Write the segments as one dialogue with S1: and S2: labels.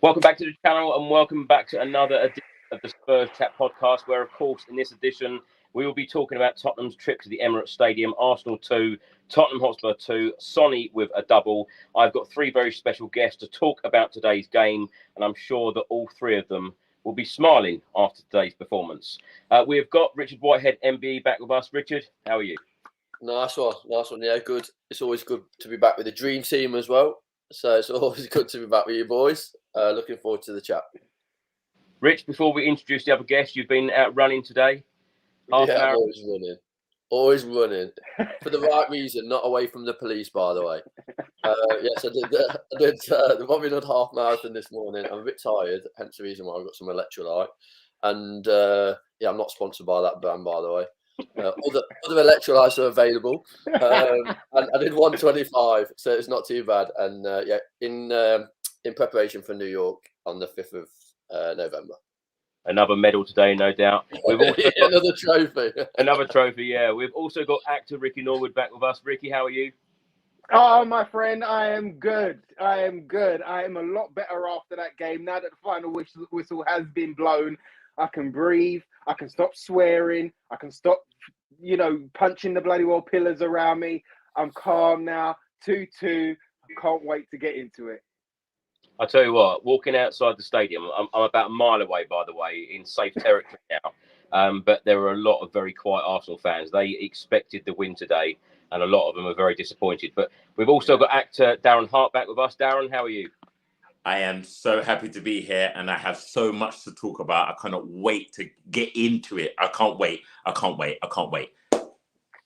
S1: Welcome back to the channel and welcome back to another edition of the Spurs Chat podcast, where, of course, in this edition, we will be talking about Tottenham's trip to the Emirates Stadium, Arsenal 2, Tottenham Hotspur 2, Sonny with a double. I've got three very special guests to talk about today's game, and I'm sure that all three of them will be smiling after today's performance. We have got Richard Whitehead, MBE, back with us. Richard, how are you?
S2: Nice one. Yeah, good. It's always good to be back with the dream team as well. So it's always good to be back with you boys. Looking forward to the chat.
S1: Rich, before we introduce the other guests, you've been out running today?
S2: I'm always running. For the right reason, not away from the police, by the way. Yes, I did the Robin Hood half marathon this morning. I'm a bit tired, hence the reason why I've got some electrolyte. And I'm not sponsored by that brand, by the way. Other electrolytes are available. And I did 125, so it's not too bad. And in preparation for New York on the 5th of November.
S1: Another medal today, no doubt. We've also got
S2: another trophy.
S1: Another trophy, yeah. We've also got actor Ricky Norwood back with us. Ricky, how are you?
S3: Oh, my friend, I am good. I am a lot better after that game. Now that the final whistle has been blown, I can breathe. I can stop swearing. I can stop, punching the bloody well pillars around me. I'm calm now. 2-2. I can't wait to get into it.
S1: I tell you what, walking outside the stadium, I'm about a mile away, by the way, in safe territory now. But there were a lot of very quiet Arsenal fans. They expected the win today, and a lot of them are very disappointed. But we've also got actor Darren Hart back with us. Darren, how are you?
S4: I am so happy to be here, and I have so much to talk about. I cannot wait to get into it. I can't wait.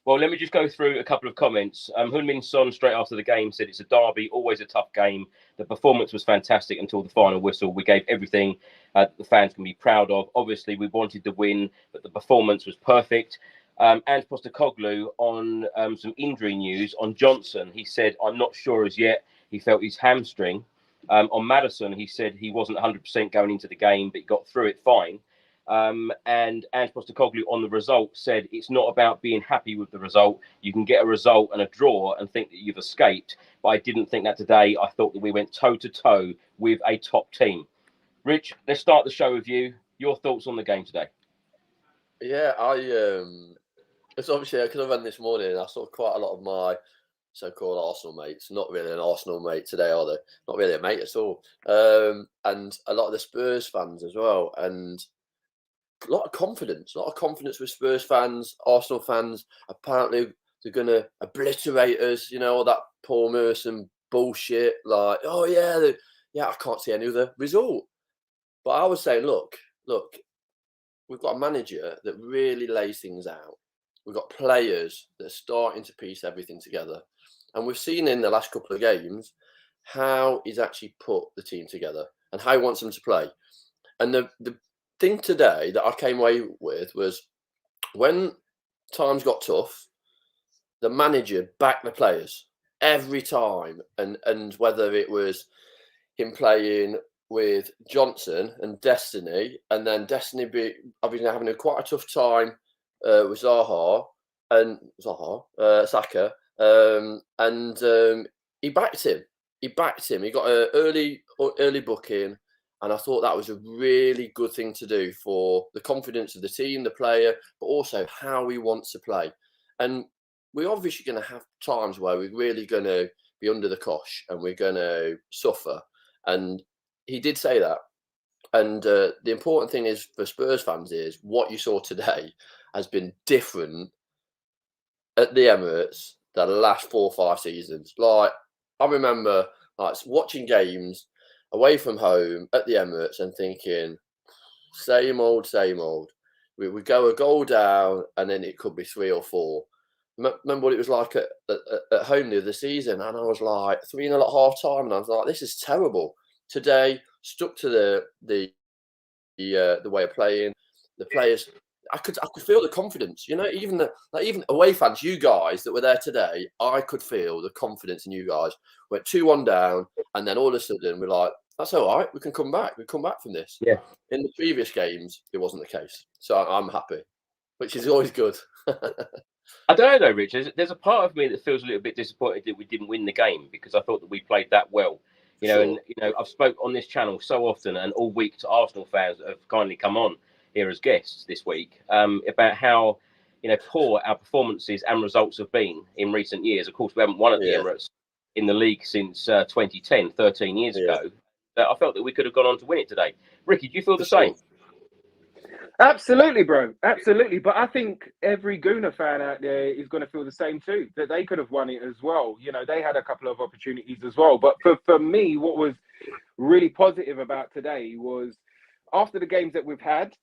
S1: Well, let me just go through a couple of comments. Heung-min Son, straight after the game, said it's a derby, always a tough game. The performance was fantastic until the final whistle. We gave everything that the fans can be proud of. Obviously, we wanted the win, but the performance was perfect. And Postecoglou on some injury news on Johnson. He said, I'm not sure as yet. He felt his hamstring. On Maddison, he said he wasn't 100% going into the game, but he got through it fine. And Postecoglou on the result said it's not about being happy with the result. You can get a result and a draw and think that you've escaped. But I didn't think that today. I thought that we went toe-to-toe with a top team. Rich, let's start the show with you. Your thoughts on the game today?
S2: Yeah, it's obviously because I ran this morning. I saw quite a lot of my so-called Arsenal mates. Not really an Arsenal mate today, are they? Not really a mate at all. And a lot of the Spurs fans as well. And a lot of confidence with Spurs fans, Arsenal fans. Apparently, they're going to obliterate us, all that Paul Merson bullshit. Like, oh, yeah, I can't see any other result. But I was saying, look, we've got a manager that really lays things out. We've got players that are starting to piece everything together. And we've seen in the last couple of games how he's actually put the team together and how he wants them to play. And the thing today that I came away with was when times got tough, the manager backed the players every time. And whether it was him playing with Johnson and Destiny, and then Destiny I've been having quite a tough time with Saka, and he backed him. He got an early booking, and I thought that was a really good thing to do for the confidence of the team, the player, but also how he wants to play. And we're obviously going to have times where we're really going to be under the cosh and we're going to suffer. And he did say that. And the important thing is for Spurs fans is what you saw today has been different at the Emirates the last 4 or 5 seasons. Like, I remember watching games away from home at the Emirates and thinking, same old. We would go a goal down and then it could be 3 or 4. Remember what it was like at home the other season, and I was like 3-0 at half time, and I was like, this is terrible. Today, stuck to the way of playing, the players. I could feel the confidence, even even away fans, you guys that were there today, I could feel the confidence in you guys. Went 2-1 down, and then all of a sudden we're like, that's all right, we can come back. We come back from this.
S1: Yeah.
S2: In the previous games, it wasn't the case, so I'm happy, which is always good.
S1: I don't know, though, Rich. There's a part of me that feels a little bit disappointed that we didn't win the game because I thought that we played that well. You know, and I've spoke on this channel so often and all week to Arsenal fans that have kindly come on here as guests this week about how poor our performances and results have been in recent years. Of course, we haven't won at the Emirates in the league since 2010, 13 years ago. I felt that we could have gone on to win it today. Ricky, do you feel the same?
S3: Absolutely, bro. Absolutely. But I think every Gooner fan out there is going to feel the same too, that they could have won it as well. They had a couple of opportunities as well. But for me, what was really positive about today was after the games that we've had,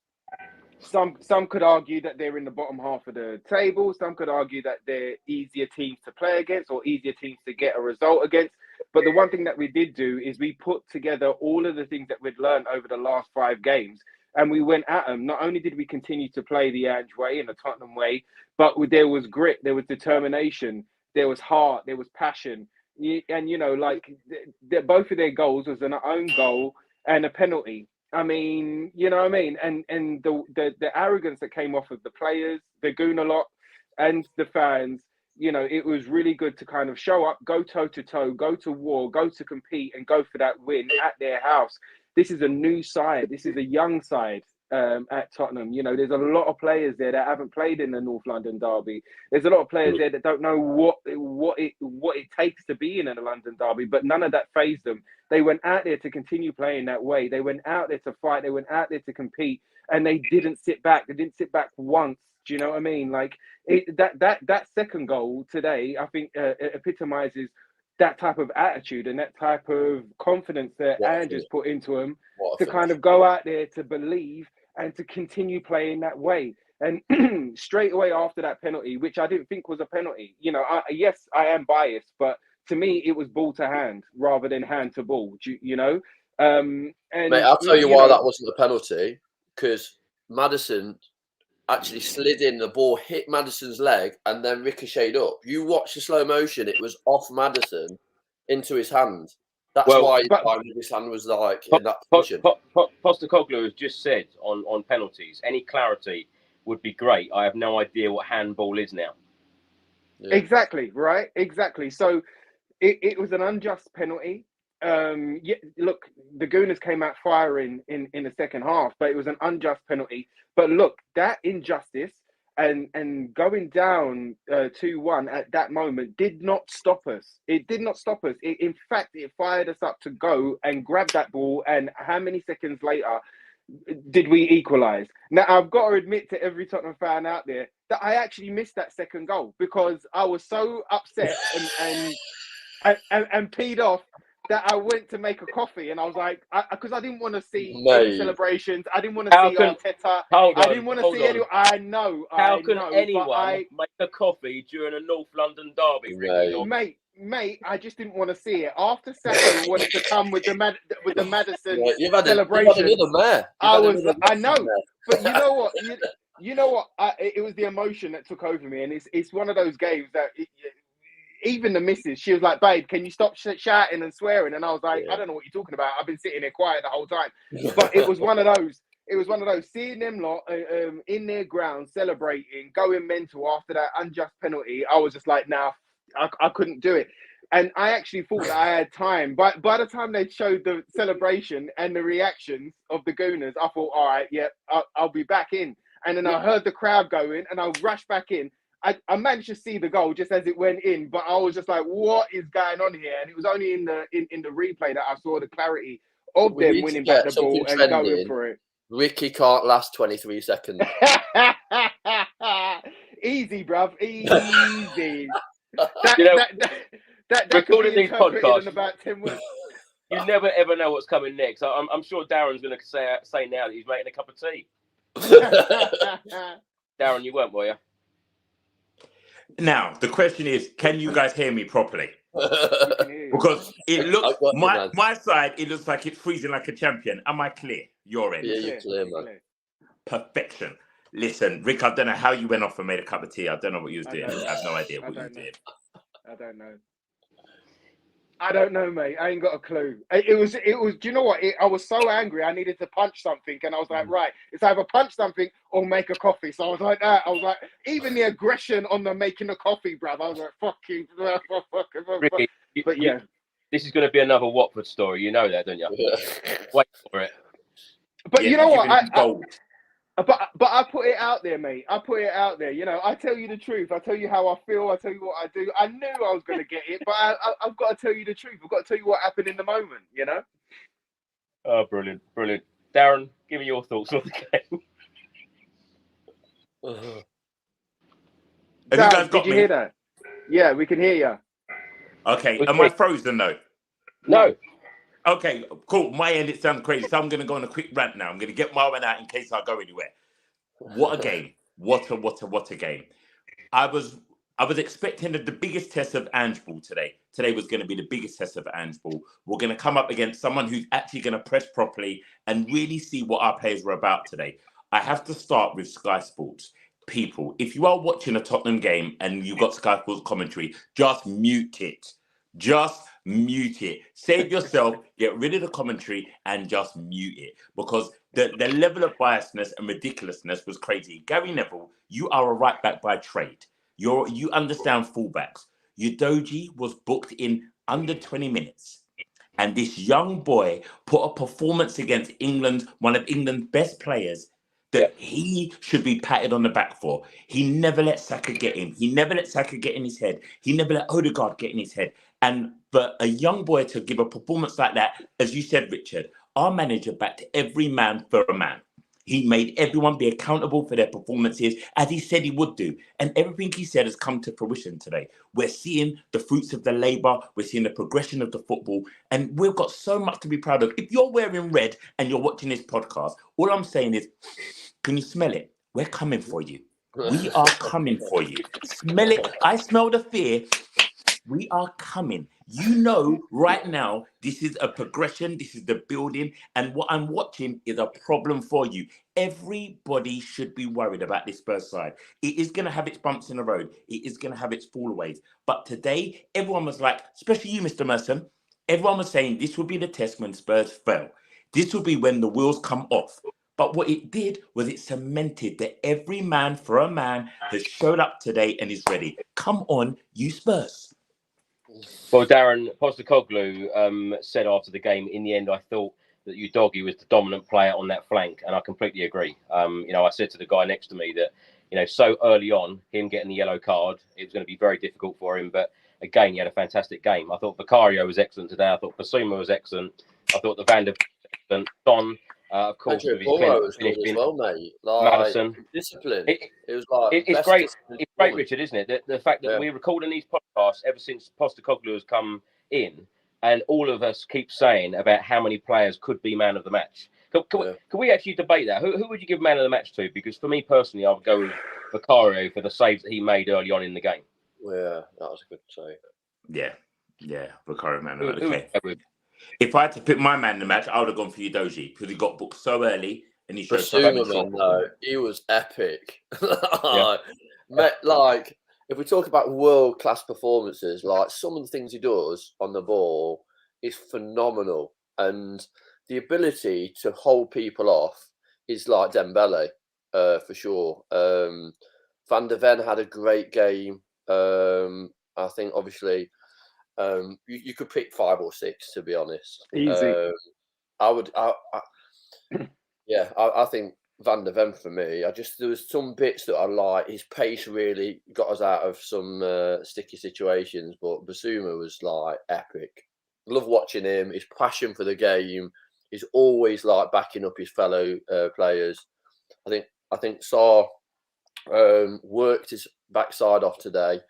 S3: some could argue that they're in the bottom half of the table. Some could argue that they're easier teams to play against or easier teams to get a result against. But the one thing that we did do is we put together all of the things that we'd learned over the last 5 games. And we went at them. Not only did we continue to play the Ange way and the Tottenham way, but there was grit, there was determination, there was heart, there was passion. And, both of their goals was an own goal and a penalty. I mean, you know what I mean? And the arrogance that came off of the players, the Gooner lot, and the fans, it was really good to kind of show up, go toe-to-toe, go to war, go to compete and go for that win at their house. This is a new side. This is a young side at Tottenham. There's a lot of players there that haven't played in the North London derby. There's a lot of players there that don't know what it takes to be in a London derby, but none of that fazed them. They went out there to continue playing that way. They went out there to fight. They went out there to compete, and they didn't sit back. They didn't sit back once. Do you know what I mean? That second goal today, I think, epitomizes that type of attitude and that type of confidence that Andrew's put into him to kind of go out there to believe and to continue playing that way. And straight away after that penalty, which I didn't think was a penalty, yes, I am biased, but to me, it was ball to hand rather than hand to ball, And
S2: mate, I'll tell you why that wasn't a penalty, because Maddison actually slid in, the ball hit Maddison's leg and then ricocheted up. You watch the slow motion, it was off Maddison into his hand. That's why his hand was in that position.
S1: Postecoglou has just said on penalties, any clarity would be great. I have no idea what handball is now.
S3: Yeah. Exactly, right? Exactly. So it was an unjust penalty. Look, the Gooners came out firing in the second half, but it was an unjust penalty. But look, that injustice and going down 2-1 at that moment did not stop us. It did not stop us. In fact, it fired us up to go and grab that ball. And how many seconds later did we equalise? Now, I've got to admit to every Tottenham fan out there that I actually missed that second goal because I was so upset and peed off that I went to make a coffee, and I was like, because I didn't want to see any celebrations. I didn't want to see Arteta. I didn't want to see anyone. I know.
S1: How can anyone make a coffee during a North London derby, Ricky?
S3: Mate, I just didn't want to see it. After Saka wanted to come with the Maddison celebration,
S2: you've had another mare.
S3: I know, but you know what? You know what? It was the emotion that took over me, and it's one of those games that. Even the missus, she was like, babe, can you stop shouting and swearing? And I was like, I don't know what you're talking about. I've been sitting there quiet the whole time. But it was one of those. It was one of those. Seeing them lot in their ground, celebrating, going mental after that unjust penalty, I was just like, nah, I couldn't do it. And I actually thought that I had time. But by the time they showed the celebration and the reactions of the Gooners, I thought, all right, yeah, I'll be back in. And then I heard the crowd going, and I rushed back in. I managed to see the goal just as it went in, but I was just like, what is going on here? And it was only in the replay that I saw the clarity of them winning back the ball and going for it.
S2: Ricky can't last 23 seconds.
S3: Easy, bruv. Easy. That
S1: recording these podcasts
S3: in about 10 weeks.
S1: You never ever know what's coming next. I'm sure Darren's going to say now that he's making a cup of tea. Darren, you weren't, were you?
S4: Now, the question is, can you guys hear me properly? Because it looks, my side, it looks like it's freezing like a champion. Am I clear? Your end?
S2: Yeah, you're clear, man.
S4: Perfection. Listen, Rick, I don't know how you went off and made a cup of tea. I don't know what you was doing. I have no idea what you did.
S3: I don't know, mate. I ain't got a clue. It was. Do you know what? I was so angry. I needed to punch something, and I was like, right, it's either punch something or make a coffee. So I was like that. I was like, even the aggression on the making a coffee, bruv. I was like, fucking.
S1: Ricky,
S3: but yeah,
S1: this is going to be another Watford story. You know that, don't you?
S2: Yeah.
S1: Wait for it.
S3: But you know what?
S4: But
S3: I put it out there, mate. I put it out there. You know, I tell you the truth. I tell you how I feel. I tell you what I do. I knew I was going to get it, but I've got to tell you the truth. I've got to tell you what happened in the moment, you know?
S1: Oh, brilliant, brilliant. Darren, give me your thoughts on the game.
S4: Have you guys got
S3: did you hear that? Yeah, we can hear you.
S4: Okay, am I frozen though?
S1: No.
S4: Okay, cool. My end, it sounds crazy. So I'm going to go on a quick rant now. I'm going to get my one out in case I go anywhere. What a game. What a game. I was expecting the biggest test of Ange Ball today. Today was going to be the biggest test of Ange Ball. We're going to come up against someone who's actually going to press properly and really see what our players were about today. I have to start with Sky Sports. People, if you are watching a Tottenham game and you've got Sky Sports commentary, just mute it. Just mute it. Save yourself, get rid of the commentary and just mute it. Because the level of biasness and ridiculousness was crazy. Gary Neville, you are a right back by trade. You understand fullbacks. Udogie was booked in under 20 minutes. And this young boy put a performance against England, one of England's best players, that he should be patted on the back for. He never let Saka get in. He never let Saka get in his head. He never let Odegaard get in his head. And for a young boy to give a performance like that, as you said, Richard, our manager backed every man for a man. He made everyone be accountable for their performances, as he said he would do. And everything he said has come to fruition today. We're seeing the fruits of the labour. We're seeing the progression of the football. And we've got so much to be proud of. If you're wearing red and you're watching this podcast, all I'm saying is, can you smell it? We're coming for you. We are coming for you. Smell it. I smell the fear. We are coming. You know, right now, this is a progression. This is the building. And what I'm watching is a problem for you. Everybody should be worried about this Spurs side. It is going to have its bumps in the road. It is going to have its fallaways. But today, everyone was like, especially you, Mr. Merson, everyone was saying this would be the test when Spurs fell. This would be when the wheels come off. But what it did was it cemented that every man for a man has showed up today and is ready. Come on, you Spurs.
S1: Well, Darren, Postecoglou said after the game, in the end, I thought that Udogie was the dominant player on that flank, and I completely agree. You know, I said to the guy next to me that, you know, so early on, him getting the yellow card, it was going to be very difficult for him. But again, he had a fantastic game. I thought Vicario was excellent today. I thought Basuma was excellent. I thought the Van der Beek, Son, of course, with his finish as well, mate. Like, Madison,
S2: discipline. It was like
S1: it's great. It's great, Richard, isn't it? The fact that we're recording these podcasts ever since Postecoglou has come in, and all of us keep saying about how many players could be man of the match. Can we actually debate that? Who would you give man of the match to? Because for me personally, I would go with Vicario for the saves that he made early on in the game.
S2: Yeah, that was a good save.
S4: Yeah, Vicario man of the match. Okay. If I had to pick my man in the match, I would have gone for Udogie because he got booked so early and he showed so much.
S2: No, he was epic. Like, if we talk about world-class performances, like some of the things he does on the ball is phenomenal. And the ability to hold people off is like Dembele, for sure. Van der Ven had a great game. I think, obviously, you could pick 5 or 6, to be honest.
S3: Easy.
S2: I think Van der Ven for me. There was some bits that I like. His pace really got us out of some sticky situations, but Basuma was like epic. Love watching him. His passion for the game. He's always like backing up his fellow players. I think Sarr worked his backside off today.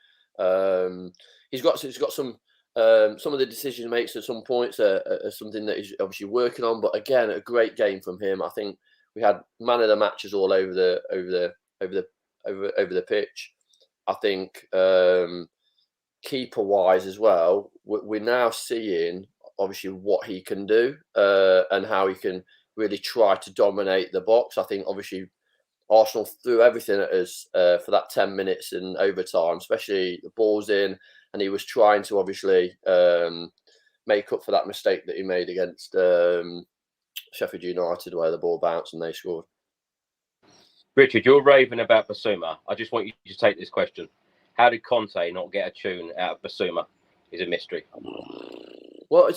S2: He's got some of the decision makes at some points are something that he's obviously working on. But again, a great game from him. I think we had man of the matches all over the pitch. I think keeper wise as well, we're now seeing obviously what he can do and how he can really try to dominate the box. I think obviously Arsenal threw everything at us for that 10 minutes in overtime, especially the balls in. And he was trying to obviously make up for that mistake that he made against Sheffield United, where the ball bounced and they scored.
S1: Richard, you're raving about Basuma. I just want you to take this question. How did Conte not get a tune out of Basuma? Is a mystery.
S2: Well,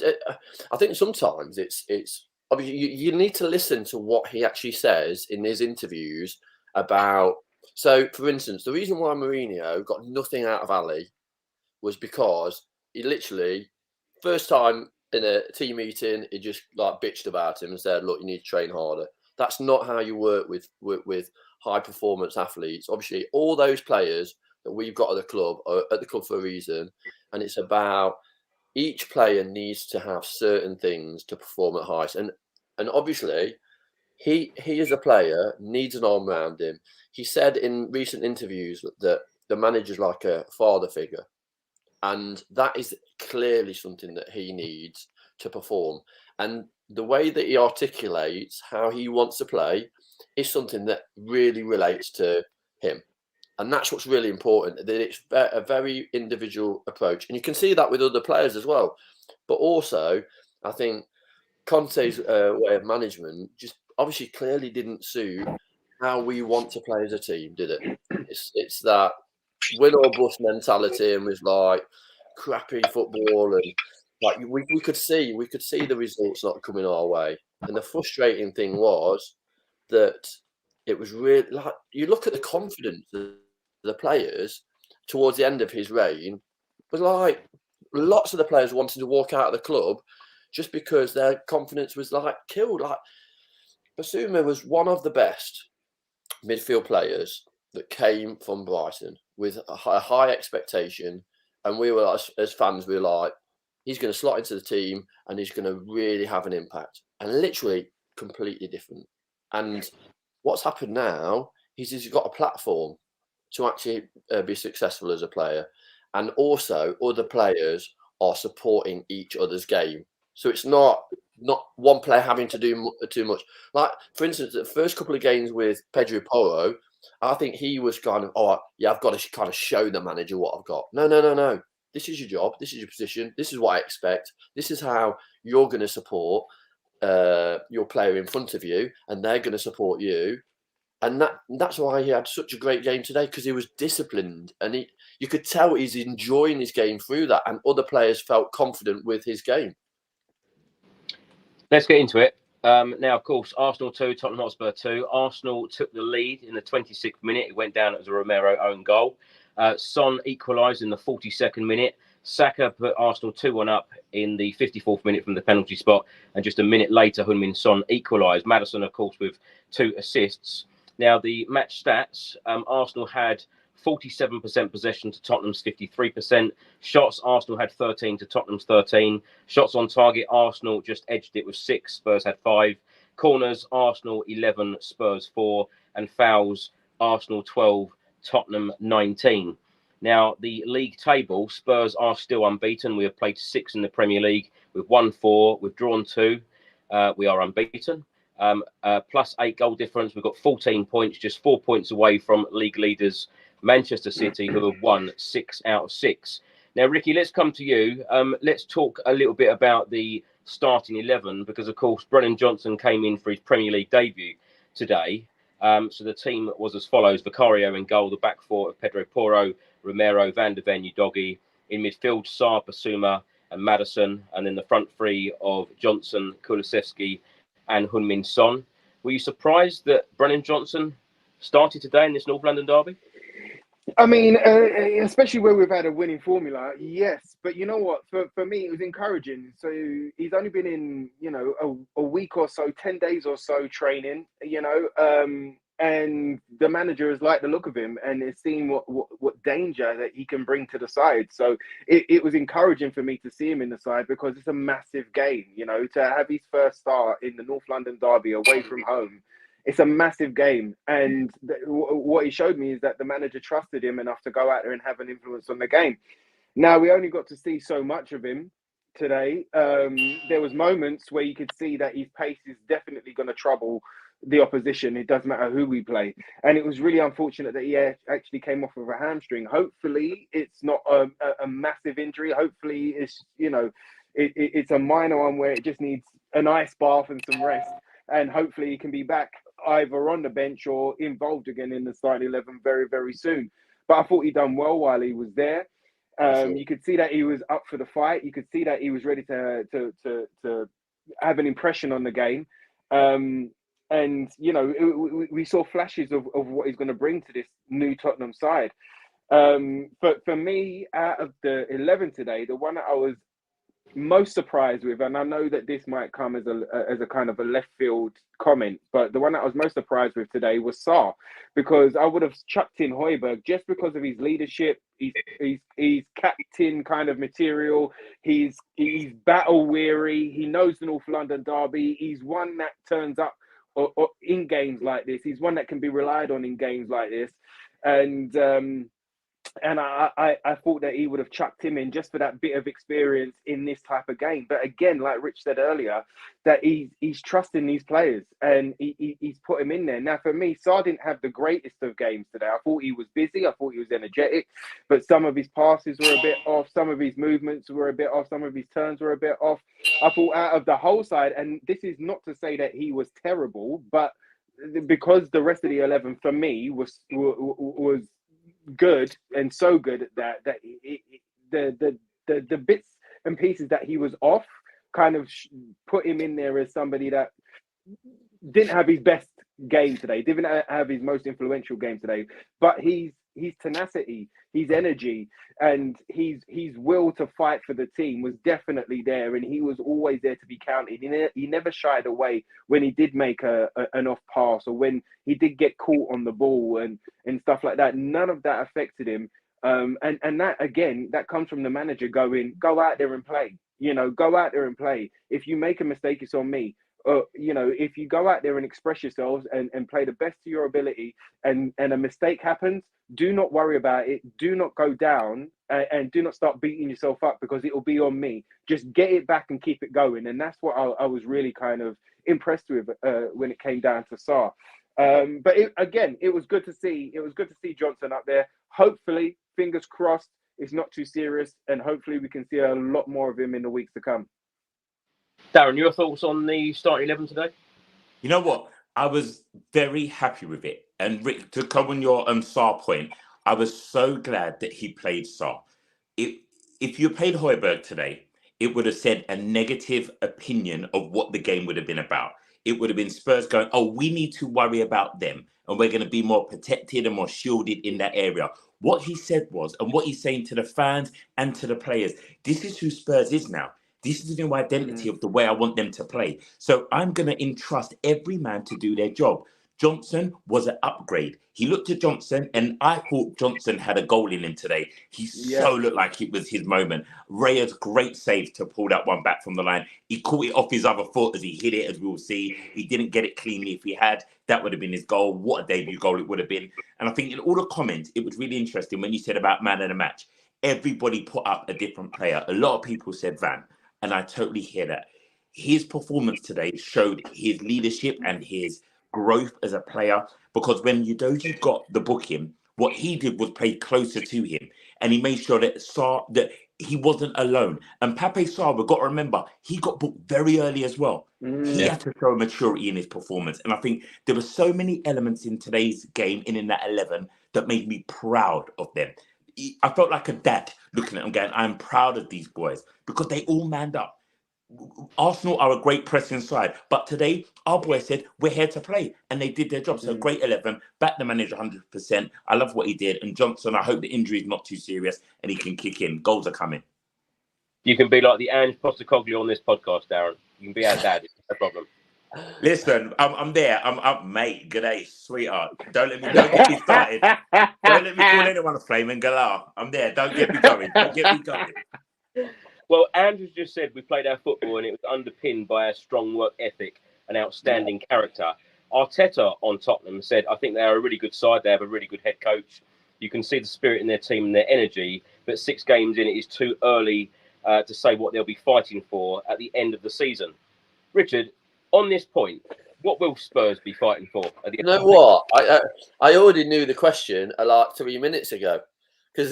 S2: I think sometimes it's obviously you need to listen to what he actually says in his interviews about. So, for instance, the reason why Mourinho got nothing out of Ali was because he literally, first time in a team meeting, he just like bitched about him and said, "Look, you need to train harder." That's not how you work with high performance athletes. Obviously, all those players that we've got at the club are at the club for a reason, and it's about each player needs to have certain things to perform at highest. And obviously, he as a player needs an arm around him. He said in recent interviews that the manager's like a father figure. And that is clearly something that he needs to perform. And the way that he articulates how he wants to play is something that really relates to him. And that's what's really important, that it's a very individual approach. And you can see that with other players as well. But also, I think Conte's way of management just obviously clearly didn't suit how we want to play as a team, did it? It's that win or bust mentality, and was like crappy football, and like we could see the results not coming our way. And the frustrating thing was that it was really like, you look at the confidence of the players towards the end of his reign, was like lots of the players wanted to walk out of the club just because their confidence was like killed. Like Basuma was one of the best midfield players that came from Brighton with a high expectation, and we were as fans, we were like, he's going to slot into the team and he's going to really have an impact. And literally completely different. And what's happened now is he's got a platform to actually be successful as a player, and also other players are supporting each other's game. So it's not one player having to do too much. Like, for instance, the first couple of games with Pedro Porro, I think he was kind of, oh, yeah, I've got to kind of show the manager what I've got. No. This is your job. This is your position. This is what I expect. This is how you're going to support your player in front of you, and they're going to support you. And that's why he had such a great game today, because he was disciplined, and you could tell he's enjoying his game through that, and other players felt confident with his game.
S1: Let's get into it. Now, of course, Arsenal 2, Tottenham Hotspur 2. Arsenal took the lead in the 26th minute. It went down as a Romero own goal. Son equalised in the 42nd minute. Saka put Arsenal 2-1 up in the 54th minute from the penalty spot. And just a minute later, Heung-min Son equalised. Maddison, of course, with 2 assists. Now, the match stats, Arsenal had 47% possession to Tottenham's 53%. Shots, Arsenal had 13 to Tottenham's 13. Shots on target, Arsenal just edged it with 6. Spurs had 5. Corners, Arsenal 11, Spurs 4. And fouls, Arsenal 12, Tottenham 19. Now, the league table, Spurs are still unbeaten. We have played 6 in the Premier League. We've won 4. We've drawn 2. We are unbeaten. Plus 8 goal difference. We've got 14 points, just 4 points away from league leaders Manchester City, who have won 6 out of 6. Now, Ricky, let's come to you. Let's talk a little bit about the starting 11, because, of course, Brennan Johnson came in for his Premier League debut today. So the team was as follows: Vicario in goal, the back four of Pedro Porro, Romero, Van de Ven, Udogie. In midfield, Sarr, Basuma and Maddison. And then the front three of Johnson, Kulusevski and Heung-min Son. Were you surprised that Brennan Johnson started today in this North London derby?
S3: I mean, especially where we've had a winning formula, yes. But you know what? For me, it was encouraging. So he's only been in, a week or so, 10 days or so training, and the manager has liked the look of him and has seen what danger that he can bring to the side. So it was encouraging for me to see him in the side, because it's a massive game, to have his first start in the North London derby away from home. It's a massive game. And what he showed me is that the manager trusted him enough to go out there and have an influence on the game. Now, we only got to see so much of him today. There was moments where you could see that his pace is definitely going to trouble the opposition. It doesn't matter who we play. And it was really unfortunate that he actually came off with a hamstring. Hopefully, it's not a massive injury. Hopefully, it's, it's a minor one where it just needs an ice bath and some rest. And hopefully he can be back either on the bench or involved again in the starting 11 very, very soon. But I thought he done well while he was there. You could see that he was up for the fight. You could see that he was ready to have an impression on the game. And, you know, we saw flashes of what he's going to bring to this new Tottenham side. But for me, out of the 11 today, the one that I was most surprised with, and I know that this might come as a kind of a left field comment, but the one that I was most surprised with today was Sarr, because I would have chucked in Højbjerg just because of his leadership. He's captain kind of material. He's battle weary. He knows the North London derby. He's one that turns up or in games like this. He's one that can be relied on in games like this, and I thought that he would have chucked him in just for that bit of experience in this type of game. But again, like Rich said earlier, that he's trusting these players and he's put him in there. Now, for me, Sarr didn't have the greatest of games today. I thought he was busy. I thought he was energetic. But some of his passes were a bit off. Some of his movements were a bit off. Some of his turns were a bit off. I thought out of the whole side, and this is not to say that he was terrible, but because the rest of the 11 for me was good, and so good at that the bits and pieces that he was off kind of put him in there as somebody that didn't have his best game today, didn't have his most influential game today, but his tenacity, his energy, and his will to fight for the team was definitely there, and he was always there to be counted. He never shied away when he did make an off pass, or when he did get caught on the ball and stuff like that. None of that affected him. And that, again, that comes from the manager going, go out there and play. You know, go out there and play. If you make a mistake, it's on me. You know, if you go out there and express yourselves and play the best of your ability, and a mistake happens, do not worry about it. Do not go down and do not start beating yourself up because it will be on me. Just get it back and keep it going. And that's what I was really kind of impressed with when it came down to Sarr. But it was good to see. It was good to see Johnson up there. Hopefully, fingers crossed, it's not too serious, and hopefully we can see a lot more of him in the weeks to come.
S1: Darren, your thoughts on the starting 11 today?
S4: You know what? I was very happy with it. And Rick, to come on your Sarr point, I was so glad that he played Sarr. If you played Højbjerg today, it would have said a negative opinion of what the game would have been about. It would have been Spurs going, oh, we need to worry about them, and we're going to be more protected and more shielded in that area. What he said was, and what he's saying to the fans and to the players, this is who Spurs is now. This is the new identity of the way I want them to play. So I'm going to entrust every man to do their job. Johnson was an upgrade. He looked at Johnson, and I thought Johnson had a goal in him today. He so looked like it was his moment. Raya's great save to pull that one back from the line. He caught it off his other foot as he hit it, as we will see. He didn't get it cleanly. If he had, that would have been his goal. What a debut goal it would have been. And I think in all the comments, it was really interesting when you said about man of the match. Everybody put up a different player. A lot of people said Van. And I totally hear that. His performance today showed his leadership and his growth as a player, because when Udogie got the booking, what he did was play closer to him, and he made sure that he wasn't alone. And Pape Sarr, we've got to remember, he got booked very early as well. He had to show maturity in his performance. And I think there were so many elements in today's game and in that 11 that made me proud of them. I felt like a dad looking at them going, I'm proud of these boys because they all manned up. Arsenal are a great pressing side, but today our boys said we're here to play, and they did their job. So great 11, back the manager 100%. I love what he did, and Johnson, I hope the injury is not too serious and he can kick in. Goals are coming.
S1: You can be like the Ange Postecoglou on this podcast, Darren. You can be our dad. It's no problem.
S4: Listen, I'm there. I'm up, mate. Good day, sweetheart. Don't get me started. Don't let me call anyone a flaming galah. I'm there. Don't get me going. Don't get me going.
S1: Well, Andrews just said we played our football and it was underpinned by a strong work ethic and outstanding character. Arteta on Tottenham said, I think they are a really good side. They have a really good head coach. You can see the spirit in their team and their energy, but 6 games in, it is too early to say what they'll be fighting for at the end of the season. Richard, on this point, what will Spurs be fighting for at the end of the season?
S2: You know what? I already knew the question like 3 minutes ago because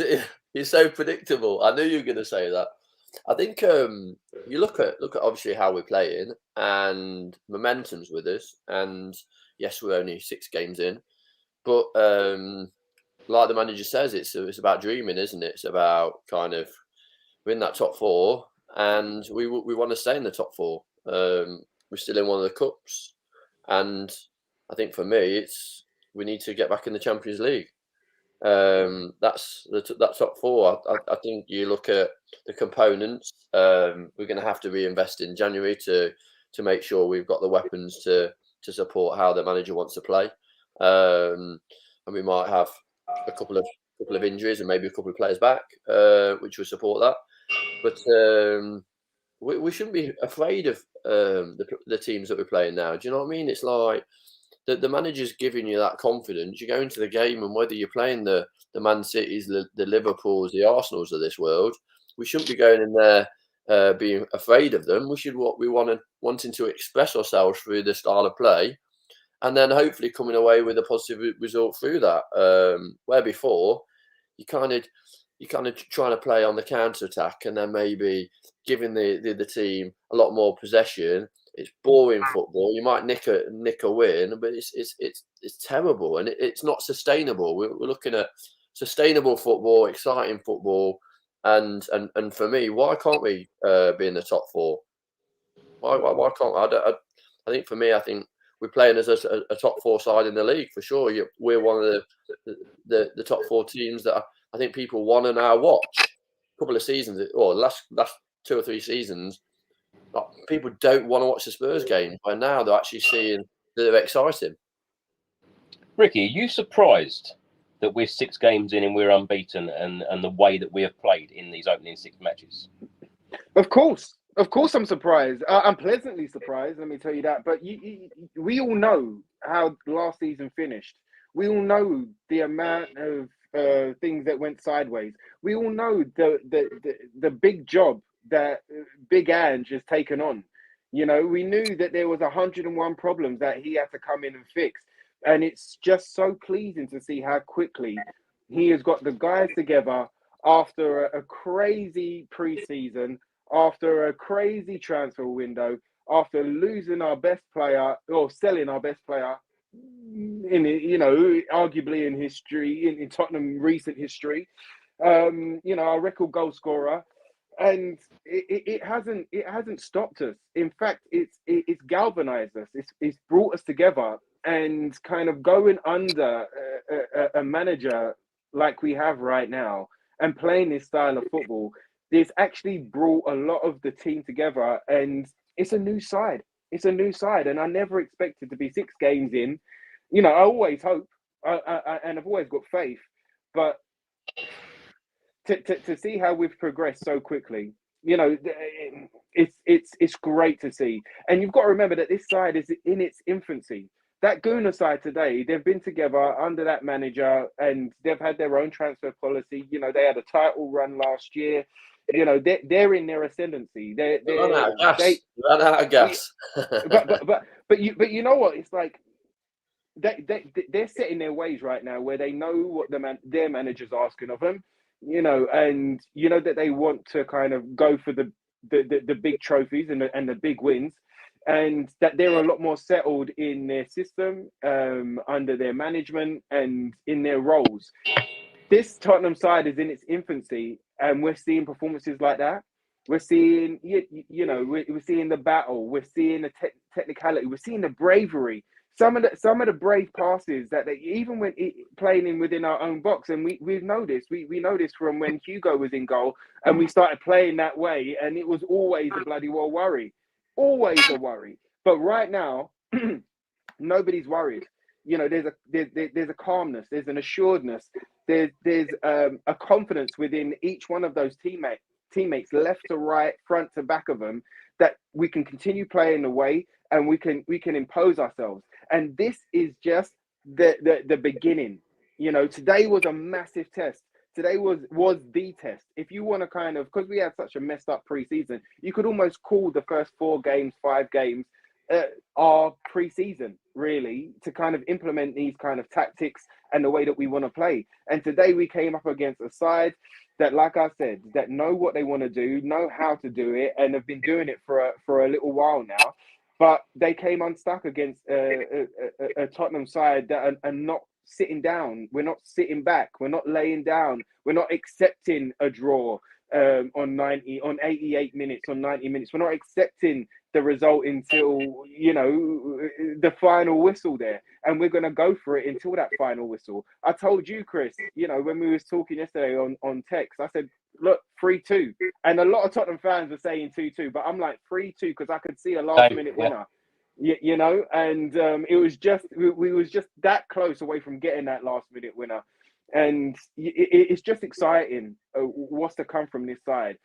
S2: it's so predictable. I knew you were going to say that. I think you look at obviously how we're playing, and momentum's with us. And yes, we're only 6 games in, but like the manager says, it's about dreaming, isn't it? It's about kind of we're in that top four, and we want to stay in the top four. We're still in one of the cups, and I think for me, we need to get back in the Champions League. That's that top four. I think you look at the components. We're going to have to reinvest in January to make sure we've got the weapons to support how the manager wants to play. And we might have a couple of injuries and maybe a couple of players back, which will support that. But we shouldn't be afraid of the teams that we're playing now. Do you know what I mean? It's like the manager's giving you that confidence. You go into the game, and whether you're playing the Man Cities, the Liverpools, the Arsenals of this world, we shouldn't be going in there being afraid of them. We should wanting to express ourselves through the style of play, and then hopefully coming away with a positive result through that. Where before you kind of trying to play on the counter attack, and then maybe giving the team a lot more possession. It's boring football. You might nick a win, but it's terrible, and it's not sustainable. We're looking at sustainable football, exciting football, and for me, why can't we be in the top four? Why can't I think for me, I think we're playing as a top four side in the league for sure. We're one of the top four teams that I think people want to now watch. A couple of seasons, or last 2 or 3 seasons. People don't want to watch the Spurs game, but now they're actually seeing that they're exciting.
S1: Ricky, are you surprised that we're 6 games in and we're unbeaten, and the way that we have played in these opening 6 matches?
S3: Of course, I'm surprised. I'm pleasantly surprised. Let me tell you that. But we all know how last season finished. We all know the amount of things that went sideways. We all know the big job that Big Ange has taken on. You know, we knew that there was 101 problems that he had to come in and fix. And it's just so pleasing to see how quickly he has got the guys together after a crazy preseason, after a crazy transfer window, after losing our best player or selling our best player in, you know, arguably in history, in Tottenham recent history, you know, our record goal scorer. And it hasn't stopped us. In fact, it's galvanized us. It's brought us together, and kind of going under a manager like we have right now and playing this style of football, this actually brought a lot of the team together, and it's a new side. It's a new side, and I never expected to be 6 games in. You know, I always hope, and I've always got faith, but to see how we've progressed so quickly, you know, it's great to see. And you've got to remember that this side is in its infancy. That Gooner side today, they've been together under that manager, and they've had their own transfer policy. You know, they had a title run last year. You know, they're in their ascendancy. They run
S2: out of gas.
S3: But you know what? It's like they're set in their ways right now, where they know what their manager's asking of them. You know, and you know that they want to kind of go for the big trophies and the big wins, and that they're a lot more settled in their system, under their management and in their roles. This Tottenham side is in its infancy, and we're seeing performances like that. We're seeing, you know, we're seeing the battle. We're seeing the technicality. We're seeing the bravery. Some of the brave passes that they even when playing within our own box, and we've noticed. We noticed from when Hugo was in goal, and we started playing that way, and it was always a bloody well worry, always a worry. But right now, nobody's worried. You know, there's a calmness, there's an assuredness, there's a confidence within each one of those teammates, left to right, front to back of them, that we can continue playing the way, and we can impose ourselves. And this is just the beginning. You know, today was a massive test. Today was the test. If you want to kind of, because we had such a messed up preseason, you could almost call the first 4 games, 5 games, our preseason, really, to kind of implement these kind of tactics and the way that we want to play. And today we came up against a side that, like I said, that know what they want to do, know how to do it, and have been doing it for a little while now. But they came unstuck against a Tottenham side that are not sitting down. We're not sitting back. We're not laying down. We're not accepting a draw on 88 minutes, on 90 minutes. We're not accepting the result until, you know, the final whistle there. And we're going to go for it until that final whistle. I told you, Chris, you know, when we was talking yesterday on text, I said, look, 3-2. And a lot of Tottenham fans were saying 2-2, but I'm like 3-2 because I could see a last-minute winner. You know, and it was just, we was just that close away from getting that last-minute winner. And it's just exciting what's to come from this side.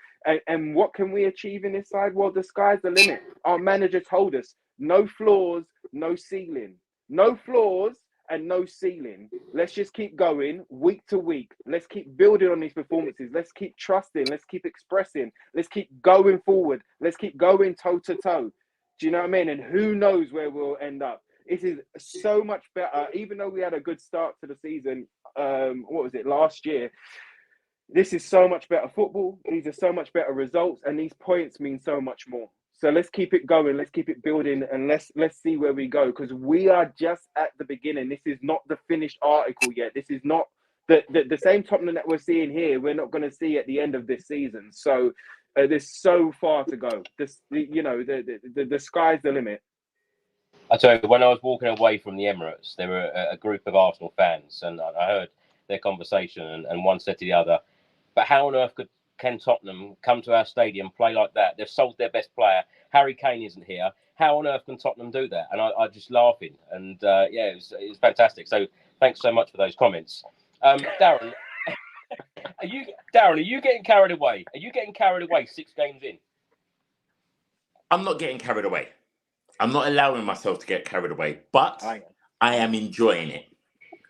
S3: And what can we achieve in this side? Well, the sky's the limit. Our manager told us, no floors, no ceiling. No floors and no ceiling. Let's just keep going week to week. Let's keep building on these performances. Let's keep trusting. Let's keep expressing. Let's keep going forward. Let's keep going toe-to-toe. Do you know what I mean? And who knows where we'll end up. This is so much better. Even though we had a good start to the season, what was it, last year? This is so much better football. These are so much better results. And these points mean so much more. So let's keep it going. Let's keep it building. And let's see where we go. Because we are just at the beginning. This is not the finished article yet. This is not the same Tottenham that we're seeing here. We're not going to see at the end of this season. So there's so far to go. The sky's the limit.
S1: I tell you, when I was walking away from the Emirates, there were a group of Arsenal fans, and I heard their conversation, and one said to the other, but how on earth can Tottenham come to our stadium, play like that? They've sold their best player. Harry Kane isn't here. How on earth can Tottenham do that? And I just laughing. And it was fantastic. So thanks so much for those comments. Darren, are you getting carried away? Are you getting carried away 6 games in?
S4: I'm not getting carried away. I'm not allowing myself to get carried away, but I am enjoying it.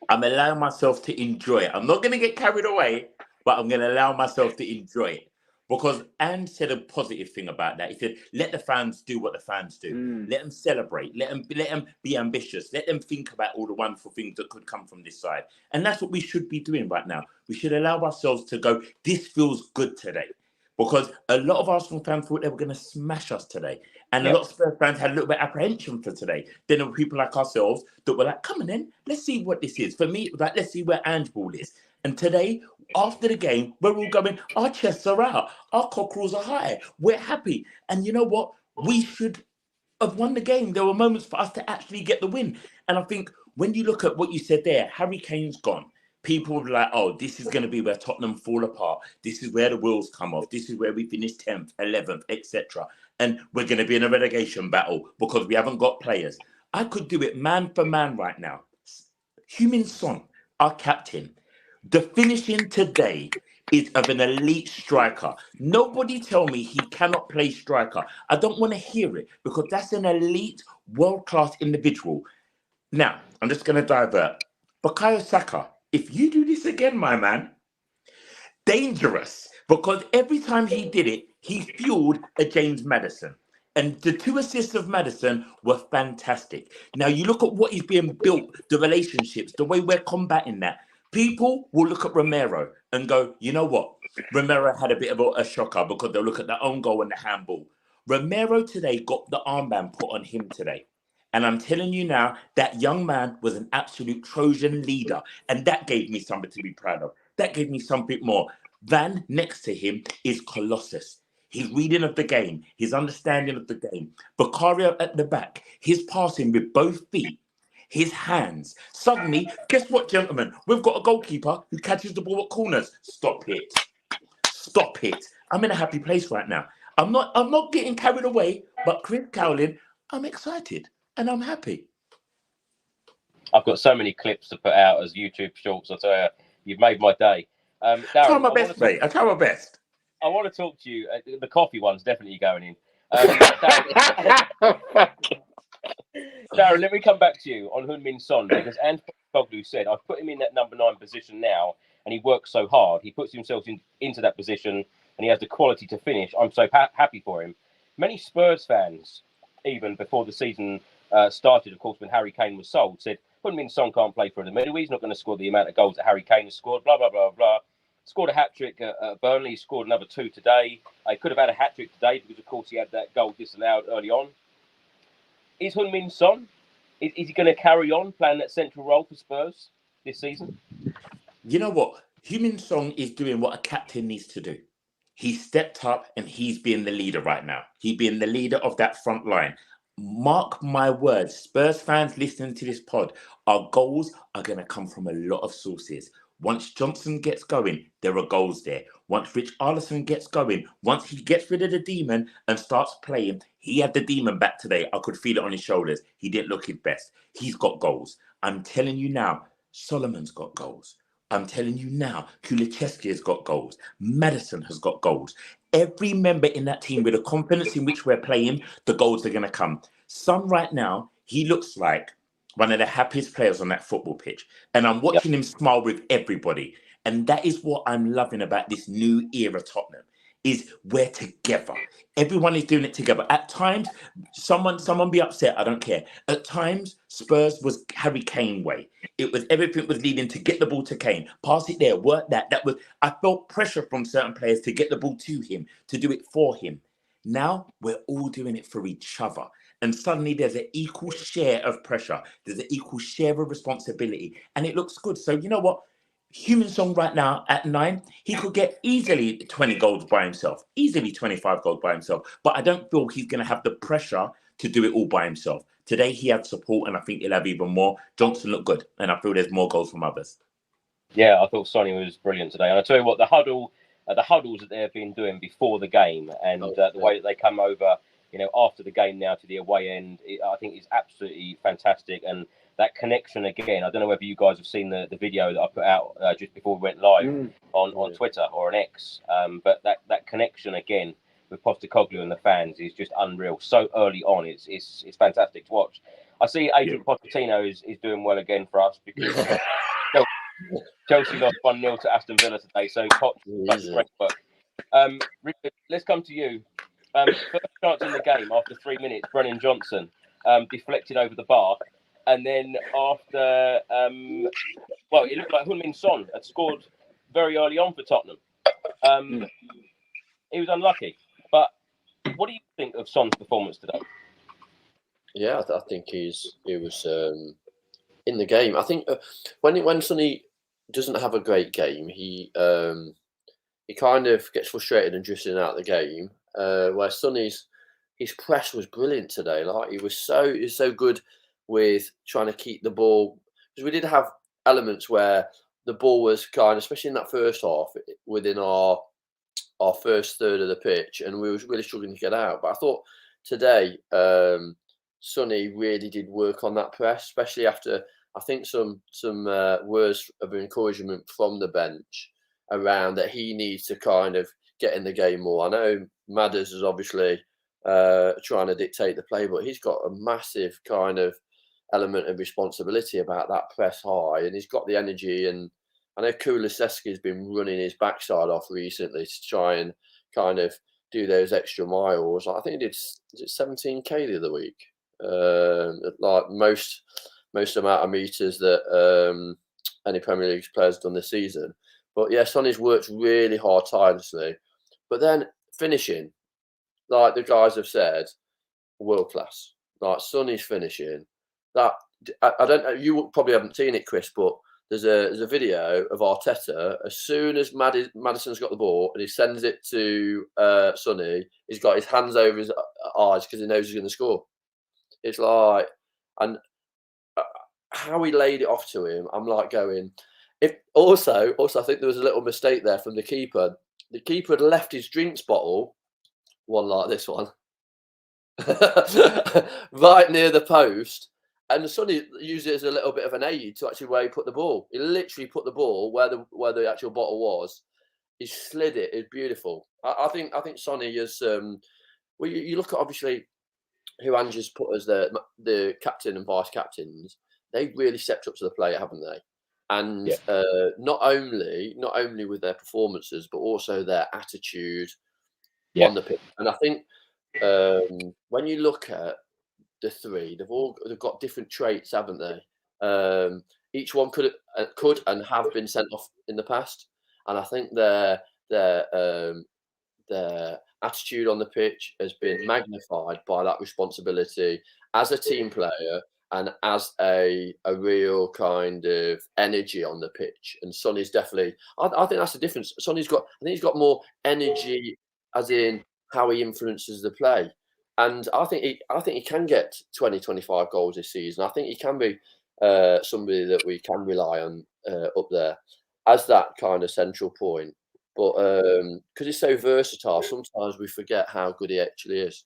S4: I'm allowing myself to enjoy it. I'm not going to get carried away, but I'm going to allow myself to enjoy it. Because Anne said a positive thing about that. He said, let the fans do what the fans do. Let them celebrate. Let them be ambitious. Let them think about all the wonderful things that could come from this side. And that's what we should be doing right now. We should allow ourselves to go, this feels good today. Because a lot of Arsenal fans thought they were going to smash us today. And a lot of Spurs fans had a little bit of apprehension for today. Then there were people like ourselves that were like, come on then, let's see what this is. For me, it was like, let's see where Ange ball is. And today, after the game, we're all going, our chests are out. Our cockerels are high. We're happy. And you know what? We should have won the game. There were moments for us to actually get the win. And I think when you look at what you said there, Harry Kane's gone. People will be like, oh, this is going to be where Tottenham fall apart. This is where the wheels come off. This is where we finish 10th, 11th, etc. And we're going to be in a relegation battle because we haven't got players. I could do it man for man right now. Heung-min Son, our captain, the finishing today is of an elite striker. Nobody tell me he cannot play striker. I don't want to hear it because that's an elite, world-class individual. Now, I'm just going to divert. Bukayo Saka, if you do this again, my man, dangerous. Because every time he did it, he fueled a James Maddison. And the 2 assists of Maddison were fantastic. Now, you look at what is being built, the relationships, the way we're combating that. People will look at Romero and go, you know what? Romero had a bit of a shocker because they'll look at the own goal and the handball. Romero today got the armband put on him today. And I'm telling you now, that young man was an absolute Trojan leader. And that gave me something to be proud of. That gave me something more. Van next to him is Colossus. His reading of the game, his understanding of the game. Vicario at the back, his passing with both feet, his hands. Suddenly, guess what, gentlemen? We've got a goalkeeper who catches the ball at corners. Stop it. Stop it. I'm in a happy place right now. I'm not getting carried away, but Chris Cowlin, I'm excited. And I'm happy.
S1: I've got so many clips to put out as YouTube shorts. I tell you, you've made my day.
S4: Darren, I try my best, mate. I try my best.
S1: I want to talk to you. The coffee one's definitely going in. Darren, let me come back to you on Heung-min Son because Ange Postecoglou said, I've put him in that number 9 position now, and he works so hard. He puts himself into that position, and he has the quality to finish. I'm so happy for him. Many Spurs fans, even before the season started, of course, when Harry Kane was sold, said, Heung-min Son can't play for the middle. He's not going to score the amount of goals that Harry Kane has scored, blah, blah, blah, blah. Scored a hat-trick at Burnley. He scored another 2 today. He could have had a hat-trick today because, of course, he had that goal disallowed early on. Is Heung-min Son, is he going to carry on playing that central role for Spurs? this season?
S4: You know what? Heung-min Son is doing what a captain needs to do. He stepped up and he's being the leader right now. He's being the leader of that front line. Mark my words, Spurs fans listening to this pod, our goals are going to come from a lot of sources. Once Johnson gets going, there are goals there. Once Rich Arlison gets going, once he gets rid of the demon and starts playing, he had the demon back today. I could feel it on his shoulders. He didn't look his best. He's got goals. I'm telling you now, Solomon's got goals. I'm telling you now, Kulicheski has got goals. Madison has got goals. Every member in that team, with the confidence in which we're playing, the goals are going to come. Son right now, he looks like one of the happiest players on that football pitch. And I'm watching him smile with everybody. And that is what I'm loving about this new era Tottenham, is we're together. Everyone is doing it together. At times, someone be upset, I don't care. At times, Spurs was Harry Kane way. It was everything was leading to get the ball to Kane, pass it there, work that. I felt pressure from certain players to get the ball to him, to do it for him. Now we're all doing it for each other. And suddenly there's an equal share of pressure. There's an equal share of responsibility. And it looks good. So you know what? Heung-min Son right now at 9, he could get easily 20 goals by himself, easily 25 goals by himself. But I don't feel he's going to have the pressure to do it all by himself. Today he had support, and I think he'll have even more. Johnson looked good, and I feel there's more goals from others.
S1: Yeah, I thought Sonny was brilliant today. And I tell you what, the huddles that they've been doing before the game, and the way that they come over, after the game now to the away end, I think is absolutely fantastic. And that connection again, I don't know whether you guys have seen the video that I put out just before we went live on Twitter or on X, but that connection again with Postecoglou and the fans is just unreal. So early on, it's fantastic to watch. I see Adrian Pochettino is doing well again for us, because Chelsea lost 1-0 to Aston Villa today, so Poch, great work. Richard, let's come to you. First chance in the game after 3 minutes, Brennan Johnson deflected over the bar, and then after, it looked like Heung-min Son had scored very early on for Tottenham. He was unlucky, but what do you think of Son's performance today?
S2: Yeah, I think he was in the game. I think when Sonny doesn't have a great game, he kind of gets frustrated and drifts in and out of the game. Where Sonny's his press was brilliant today. Like he was so good with trying to keep the ball, because we did have elements where the ball was kind of, especially in that first half, within our first third of the pitch, and we was really struggling to get out. But I thought today, Sonny really did work on that press, especially after I think some words of encouragement from the bench around that he needs to kind of get in the game more. I know Madders is obviously trying to dictate the play, but he's got a massive kind of element of responsibility about that press high, and he's got the energy. And I know Kulicheski's been running his backside off recently to try and kind of do those extra miles. I think he did 17k the other week, like most amount of meters that any Premier League players done this season. But yeah, Sonny's worked really hard, tirelessly. But then finishing, like the guys have said, world class. Like Sonny's finishing. That I don't know. You probably haven't seen it, Chris, but there's a video of Arteta. As soon as Maddison's got the ball and he sends it to Sonny, he's got his hands over his eyes because he knows he's going to score. It's like, and how he laid it off to him, I'm like going. If also, I think there was a little mistake there from the keeper. The keeper had left his drinks bottle, one like this one, right near the post, and Sonny used it as a little bit of an aid to actually where he put the ball. He literally put the ball where the actual bottle was. He slid it. It's beautiful. I think Sonny is. Well, you look at obviously who Ange's put as the captain and vice captains. They really stepped up to the plate, haven't they? And not only with their performances, but also their attitude on the pitch. And I think when you look at the three, they've got different traits, haven't they? Each one could and have been sent off in the past. And I think their attitude on the pitch has been magnified by that responsibility as a team player and as a real kind of energy on the pitch. And Sonny's definitely, I think that's the difference. I think he's got more energy, as in how he influences the play. And I think he can get 20, 25 goals this season. I think he can be somebody that we can rely on up there as that kind of central point. But because he's so versatile, sometimes we forget how good he actually is.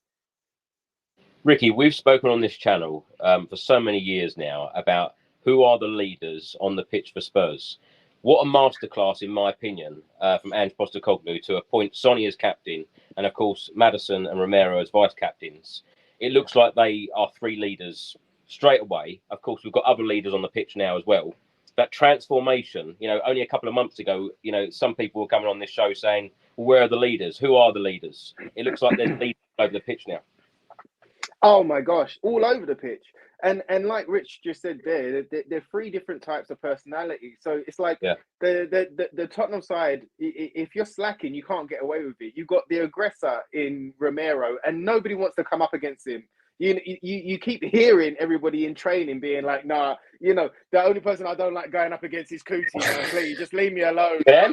S1: Ricky, we've spoken on this channel for so many years now about who are the leaders on the pitch for Spurs. What a masterclass, in my opinion, from Ange Postecoglou to appoint Sonny as captain and, of course, Maddison and Romero as vice-captains. It looks like they are three leaders straight away. Of course, we've got other leaders on the pitch now as well. That transformation, only a couple of months ago, some people were coming on this show saying, well, where are the leaders? Who are the leaders? It looks like there's leaders over the pitch now.
S3: Oh my gosh, all over the pitch. And like Rich just said there are three different types of personality. So it's like the Tottenham side, if you're slacking, you can't get away with it. You've got the aggressor in Romero, and nobody wants to come up against him. You keep hearing everybody in training being like, nah, the only person I don't like going up against is Kuti. Please, just leave me alone. They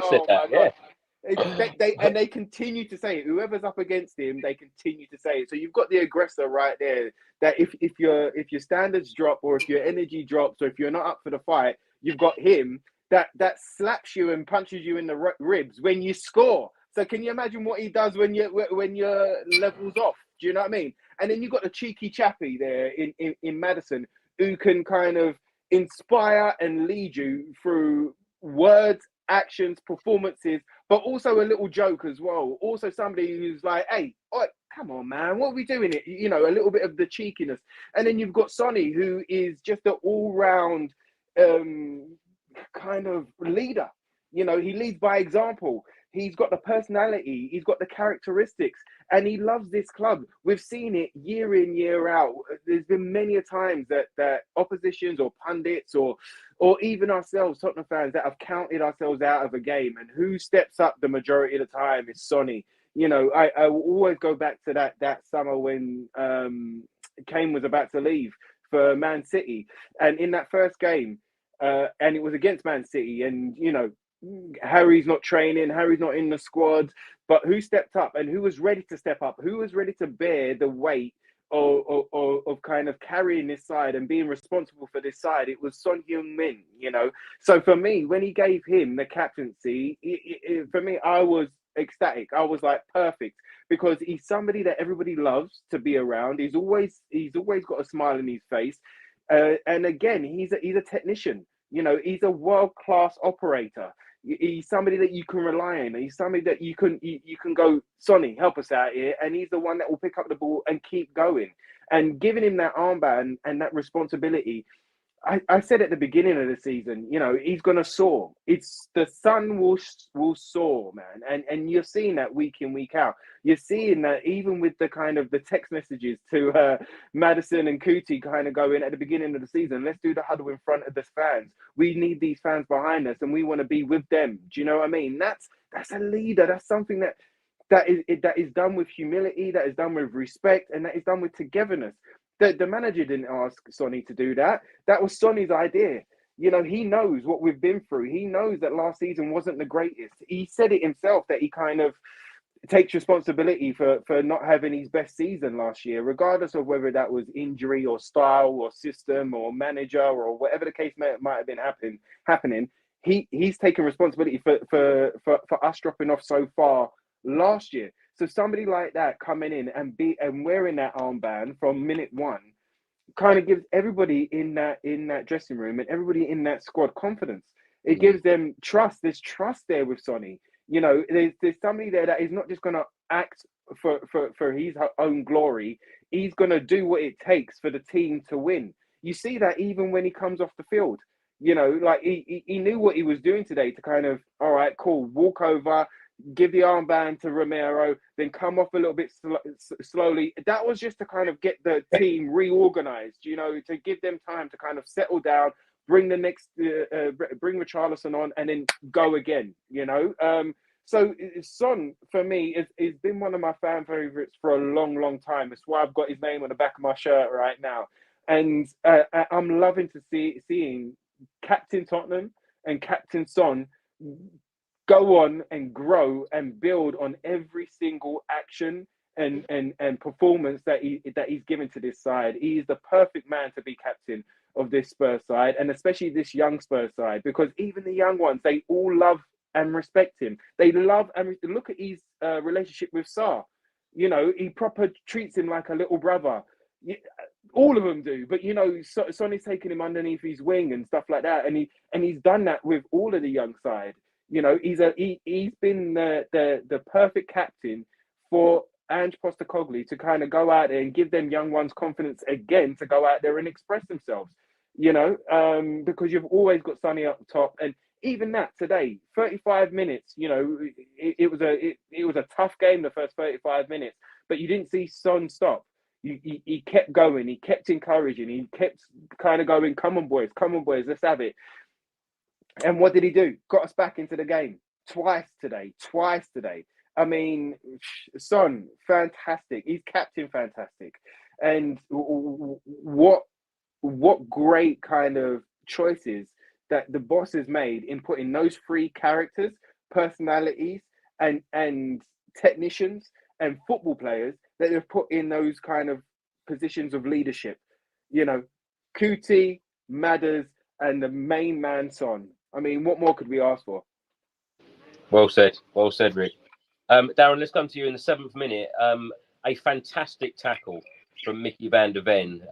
S3: continue to say it. Whoever's up against him, they continue to say it. So you've got the aggressor right there. That if your standards drop, or if your energy drops, or if you're not up for the fight, you've got him that slaps you and punches you in the ribs when you score. So can you imagine what he does when you're levels off? Do you know what I mean? And then you've got the cheeky chappy there in Maddison, who can kind of inspire and lead you through words, actions, performances, but also a little joke as well. Also somebody who's like, hey, come on, man, what are we doing it? A little bit of the cheekiness. And then you've got Sonny, who is just an all-round kind of leader. He leads by example. He's got the personality, he's got the characteristics, and he loves this club. We've seen it year in, year out. There's been many a times that oppositions or pundits or even ourselves, Tottenham fans, that have counted ourselves out of a game. And who steps up the majority of the time is Sonny. I will always go back to that summer when Kane was about to leave for Man City. And in that first game, and it was against Man City, and, Harry's not training, Harry's not in the squad, but who stepped up and who was ready to step up? Who was ready to bear the weight of kind of carrying this side and being responsible for this side? It was Son Heung-min, So for me, when he gave him the captaincy, for me, I was ecstatic. I was like, perfect, because he's somebody that everybody loves to be around. He's always got a smile on his face, and again, he's a technician. He's a world-class operator. He's somebody that you can rely on. He's somebody that you can go, Sonny, help us out here. And he's the one that will pick up the ball and keep going. And giving him that armband and that responsibility, I said at the beginning of the season, he's going to soar. It's the sun will soar, man. And you're seeing that week in, week out. You're seeing that even with the kind of the text messages to Maddison and Kuti kind of going at the beginning of the season, let's do the huddle in front of the fans. We need these fans behind us and we want to be with them. Do you know what I mean? That's a leader. That's something that is done with humility, that is done with respect, and that is done with togetherness. The manager didn't ask Sonny to do that. That was Sonny's idea. He knows what we've been through. He knows that last season wasn't the greatest. He said it himself that he kind of takes responsibility for not having his best season last year, regardless of whether that was injury or style or system or manager or whatever the case might have been happening. He's taken responsibility for us dropping off so far last year. So somebody like that coming in and wearing that armband from minute one kind of gives everybody in that dressing room and everybody in that squad confidence. It gives them trust. There's trust there with Sonny. There's somebody there that is not just going to act for his own glory. He's going to do what it takes for the team to win. You see that even when he comes off the field. Like he knew what he was doing today to kind of, all right, cool, walk over, give the armband to Romero, then come off a little bit slowly. That was just to kind of get the team reorganized, to give them time to kind of settle down, bring bring Richarlison on, and then go again, So Son, for me, has been one of my fan favorites for a long, long time. It's why I've got his name on the back of my shirt right now. And I'm loving to seeing Captain Tottenham and Captain Son go on and grow and build on every single action and performance that he's given to this side. He's the perfect man to be captain of this Spurs side, and especially this young Spurs side, because even the young ones, they all love and respect him. They love and look at his relationship with Sarr. You know, he proper treats him like a little brother. All of them do, but you know, Sonny's taking him underneath his wing and stuff like that, and he's done that with all of the young side. You know, he's been the perfect captain for Ange Postecoglou to kind of go out there and give them young ones confidence again to go out there and express themselves. You know, because you've always got Sonny up top, and even that today, 35 minutes. You know, it was a tough game the first 35 minutes, but you didn't see Son stop. He kept going, he kept encouraging, he kept kind of going, come on boys, let's have it. And what did he do? Got us back into the game twice today. I mean, Son, fantastic. He's captain, fantastic. And what great kind of choices that the boss has made in putting those three characters, personalities, and technicians and football players that they've put in those kind of positions of leadership. You know, Kuti, Madders, and the main man, Son. I mean, what more could we ask for?
S1: Well said, Rick. Darren, let's come to you in the 7th minute. A fantastic tackle from Mickey van der Ven,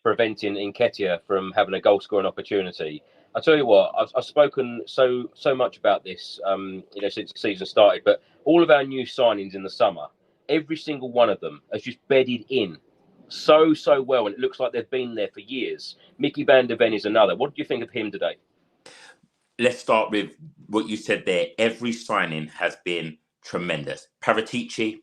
S1: preventing Nketiah from having a goal-scoring opportunity. I tell you what, I've spoken so much about this, you know, since the season started. But all of our new signings in the summer, every single one of them has just bedded in so well, and it looks like they've been there for years. Mickey van der Ven is another. What do you think of him today?
S4: Let's start with what you said there. Every signing has been tremendous. Paratici,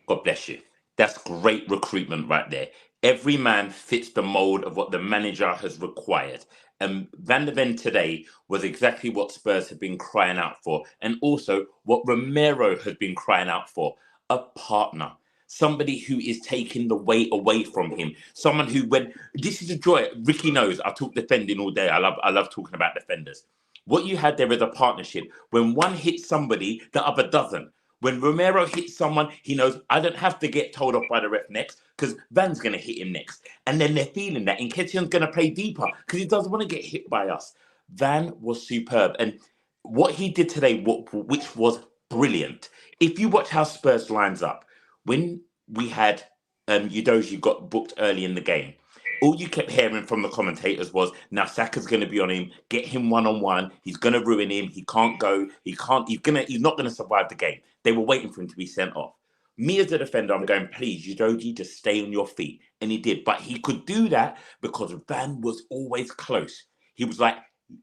S4: God bless you. That's great recruitment right there. Every man fits the mold of what the manager has required. And Van der Ven today was exactly what Spurs have been crying out for. And also what Romero has been crying out for. A partner. Somebody who is taking the weight away from him. Someone who, when this is a joy. Ricky knows I talk defending all day. I love talking about defenders. What you had there is a partnership. When one hits somebody, the other doesn't. When Romero hits someone, he knows I don't have to get told off by the ref next because Van's going to hit him next. And then they're feeling that Nketiah's going to play deeper because he doesn't want to get hit by us. Van was superb. And what he did today, which was brilliant. If you watch how Spurs lines up, when we had Udogie got booked early in the game, all you kept hearing from the commentators was, now Saka's going to be on him, get him one-on-one, he's going to ruin him, he can't go, he's not going to survive the game. They were waiting for him to be sent off. Me as a defender, I'm going, please, Udogie, just stay on your feet. And he did. But he could do that because Van was always close. He was like,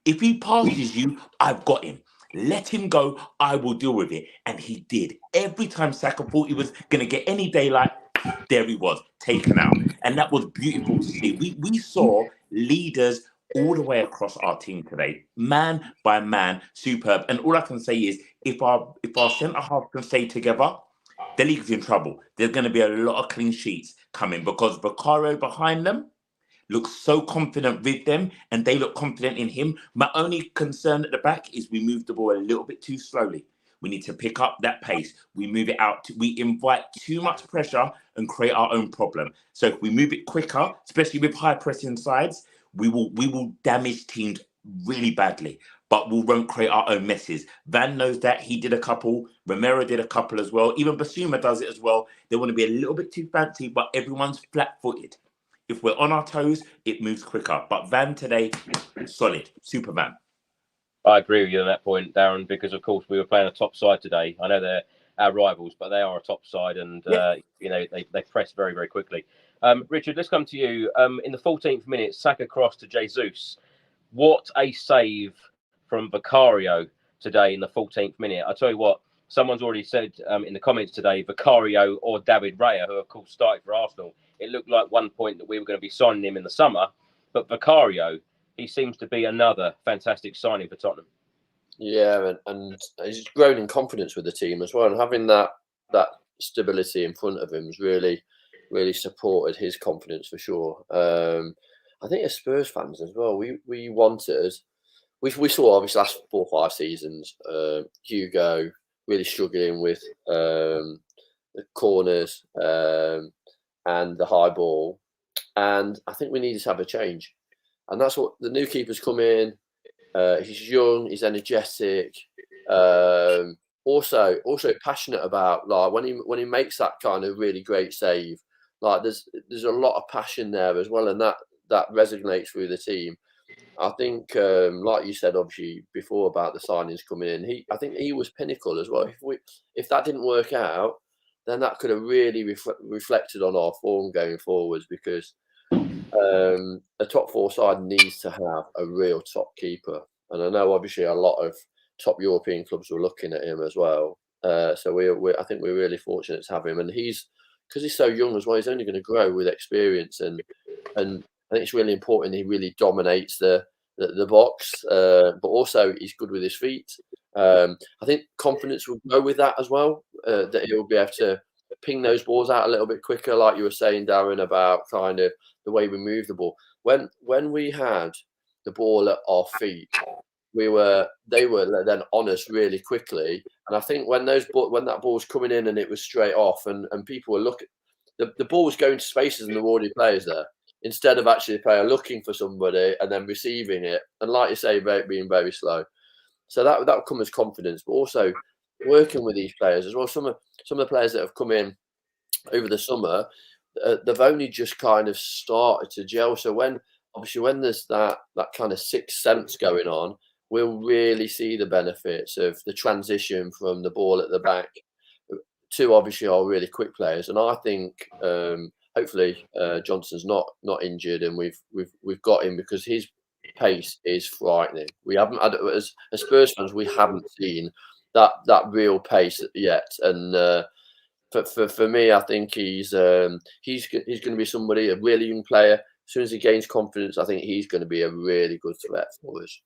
S4: if he passes you, I've got him. Let him go, I will deal with it. And he did. Every time Saka thought he was going to get any daylight, there he was, taken out. And that was beautiful to see. We saw leaders all the way across our team today, man by man, superb. And all I can say is, if our centre-half can stay together, the league's in trouble. There's going to be a lot of clean sheets coming because Vicario behind them looks so confident with them and they look confident in him. My only concern at the back is we move the ball a little bit too slowly. We need to pick up that pace. We move it out. We invite too much pressure and create our own problem. So if we move it quicker, especially with high pressing sides, we will damage teams really badly, but we won't create our own messes. Van knows that. He did a couple. Romero did a couple as well. Even Basuma does it as well. They want to be a little bit too fancy, but everyone's flat-footed. If we're on our toes, it moves quicker. But Van today, solid. Superman.
S1: I agree with you on that point, Darren, because, of course, we were playing a top side today. I know they're our rivals, but they are a top side, and, you know, they press very, very quickly. Richard, let's come to you. In the 14th minute, Saka cross to Jesus. What a save from Vicario today in the 14th minute. I tell you what, someone's already said in the comments today, Vicario or David Raya, who, of course, started for Arsenal. It looked like one point that we were going to be signing him in the summer, but Vicario, he seems to be another fantastic signing for Tottenham.
S2: Yeah, and he's grown in confidence with the team as well, and having that stability in front of him has really really supported his confidence for sure. I think as Spurs fans as well, we wanted. We saw obviously last 4 or 5 seasons, Hugo really struggling with the corners and the high ball, and I think we needed to have a change, and that's what the new keeper's come in. He's young, he's energetic, also passionate about, like, when he makes that kind of really great save, like there's a lot of passion there as well, and that resonates through the team. I think, like you said, obviously before about the signings coming in, I think he was pinnacle as well. If that didn't work out, then that could have really reflected on our form going forwards, because a top 4 side needs to have a real top keeper, and I know obviously a lot of top European clubs were looking at him as well. So I think we're really fortunate to have him, and because he's so young as well, he's only going to grow with experience, and I think it's really important he really dominates the box, but also he's good with his feet. I think confidence will go with that as well, that he'll be able to ping those balls out a little bit quicker, like you were saying, Darren, about kind of the way we move the ball. When we had the ball at our feet, they were then on us really quickly. And I think when that ball was coming in and it was straight off, and people were looking, the ball was going to spaces and there were already players there, instead of actually the player looking for somebody and then receiving it, and like you say, being very slow. So that would come as confidence, but also working with these players as well. Some of the players that have come in over the summer, they've only just kind of started to gel. So when there's that kind of sixth sense going on, we'll really see the benefits of the transition from the ball at the back to obviously our really quick players. And I think hopefully Johnson's not injured, and we've got him, because his pace is frightening. We haven't had, as Spurs fans, we haven't seen that real pace yet. And for me, I think he's going to be somebody, a really young player. As soon as he gains confidence, I think he's going to be a really good threat for us.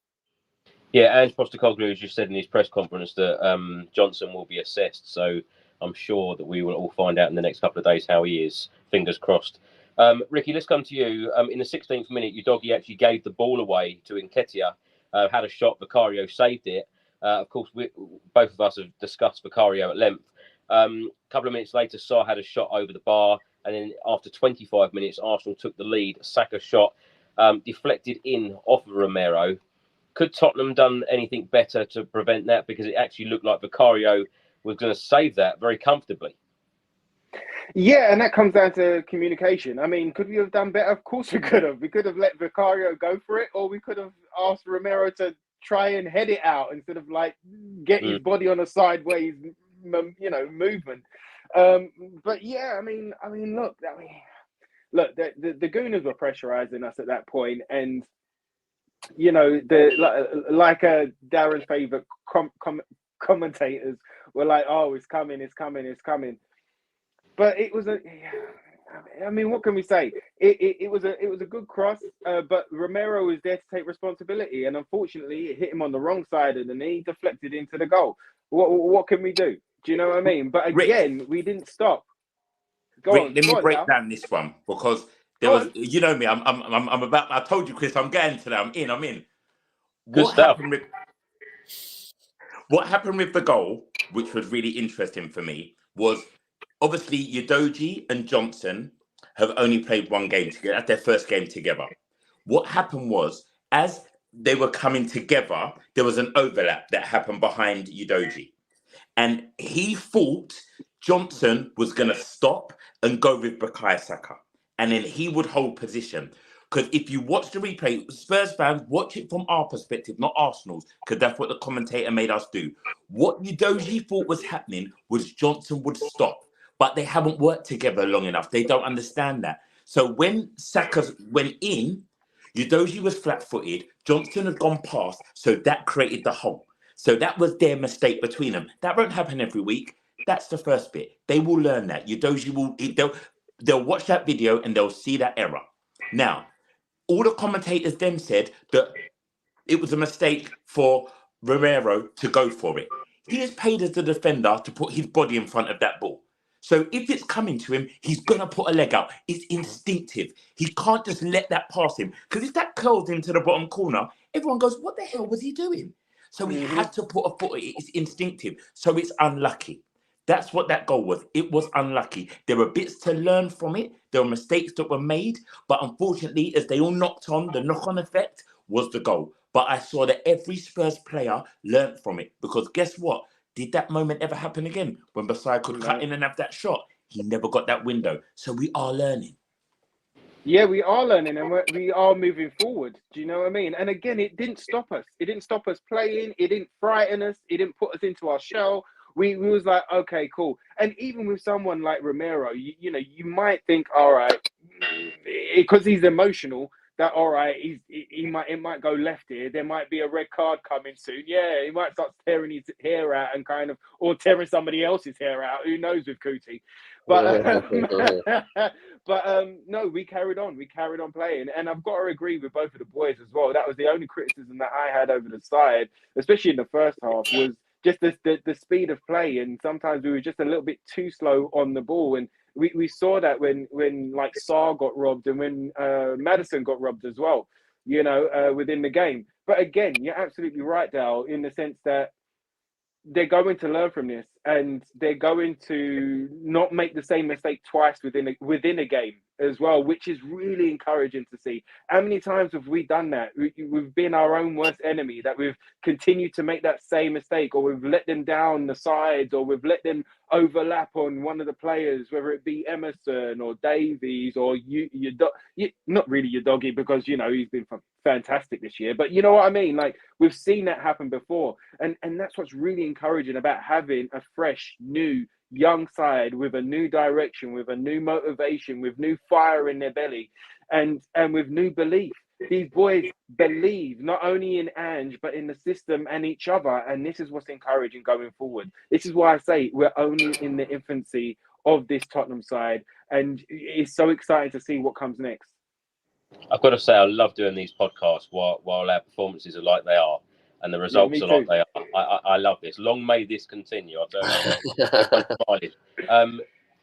S1: Yeah, Ange Postecoglou has just said in his press conference that Johnson will be assessed. So I'm sure that we will all find out in the next couple of days how he is. Fingers crossed. Ricky, let's come to you. In the 16th minute, Udogie actually gave the ball away to Nketiah. Had a shot, Vicario saved it. Of course, both of us have discussed Vicario at length. A couple of minutes later, Sarr had a shot over the bar. And then after 25 minutes, Arsenal took the lead. Saka shot deflected in off of Romero. Could Tottenham done anything better to prevent that? Because it actually looked like Vicario was going to save that very comfortably.
S3: Yeah, and that comes down to communication. I mean, could we have done better? Of course we could have. We could have let Vicario go for it, or we could have asked Romero to try and head it out instead of like get his body on a sideways, movement. But yeah, I mean, look, the Gooners were pressurizing us at that point, and like Darren's favorite commentators were like, "Oh, it's coming, it's coming, it's coming." But it was I mean, what can we say? It was a good cross, but Romero was there to take responsibility, and unfortunately, it hit him on the wrong side of the knee, deflected into the goal. What can we do? Do you know what I mean? But again, we didn't stop.
S4: Let me break down this one, because there was, you know me, I'm about. I told you, Chris, I'm getting to that. I'm in. What happened with the goal, which was really interesting for me, was obviously Udogie and Johnson have only played one game together. That's their first game together. What happened was, as they were coming together, there was an overlap that happened behind Udogie. And he thought Johnson was going to stop and go with Bukayo Saka. And then he would hold position. Because if you watch the replay, Spurs fans, watch it from our perspective, not Arsenal's, because that's what the commentator made us do. What Udogie thought was happening was Johnson would stop. But they haven't worked together long enough. They don't understand that. So when Saka went in, Udogie was flat-footed. Johnson had gone past. So that created the hole. So that was their mistake between them. That won't happen every week. That's the first bit. They will learn that. Udogie they'll watch that video and they'll see that error. Now, all the commentators then said that it was a mistake for Romero to go for it. He is paid as the defender to put his body in front of that ball. So if it's coming to him, he's going to put a leg out. It's instinctive. He can't just let that pass him. Because if that curls into the bottom corner, everyone goes, what the hell was he doing? So he had to put a foot. It's instinctive. So it's unlucky. That's what that goal was. It was unlucky. There were bits to learn from it. There were mistakes that were made. But unfortunately, as they all knocked on, the knock-on effect was the goal. But I saw that every Spurs player learned from it. Because guess what? Did that moment ever happen again? When Basai could cut in and have that shot? He never got that window. So we are learning.
S3: Yeah, we are learning, and we are moving forward. Do you know what I mean? And again, it didn't stop us. It didn't stop us playing. It didn't frighten us. It didn't put us into our shell. We was like, okay, cool. And even with someone like Romero, you know, you might think, all right, because he's emotional, that all right, it might go left here. There might be a red card coming soon. Yeah, he might start tearing his hair out and kind of, or tearing somebody else's hair out. Who knows with Kuti? But no, we carried on. We carried on playing, and I've got to agree with both of the boys as well. That was the only criticism that I had over the side, especially in the first half, was just the speed of play, and sometimes we were just a little bit too slow on the ball. And we saw that when like Sarr got robbed and when Maddison got robbed as well, you know, within the game. But again, you're absolutely right, Dal, in the sense that they're going to learn from this, and they're going to not make the same mistake twice within a game as well, which is really encouraging to see. How many times have we done that? We've been our own worst enemy, that we've continued to make that same mistake, or we've let them down the sides, or we've let them overlap on one of the players, whether it be Emerson or Davies or not really your doggy, because, you know, he's been fantastic this year, but you know what I mean? Like, we've seen that happen before. And that's what's really encouraging about having a fresh, new, young side with a new direction, with a new motivation, with new fire in their belly, and with new belief. These boys believe not only in Ange, but in the system and each other. And this is what's encouraging going forward. This is why I say we're only in the infancy of this Tottenham side. And it's so exciting to see what comes next.
S1: I've got to say, I love doing these podcasts while our performances are like they are and the results are like they are. I love this. Long may this continue. I'll tell you.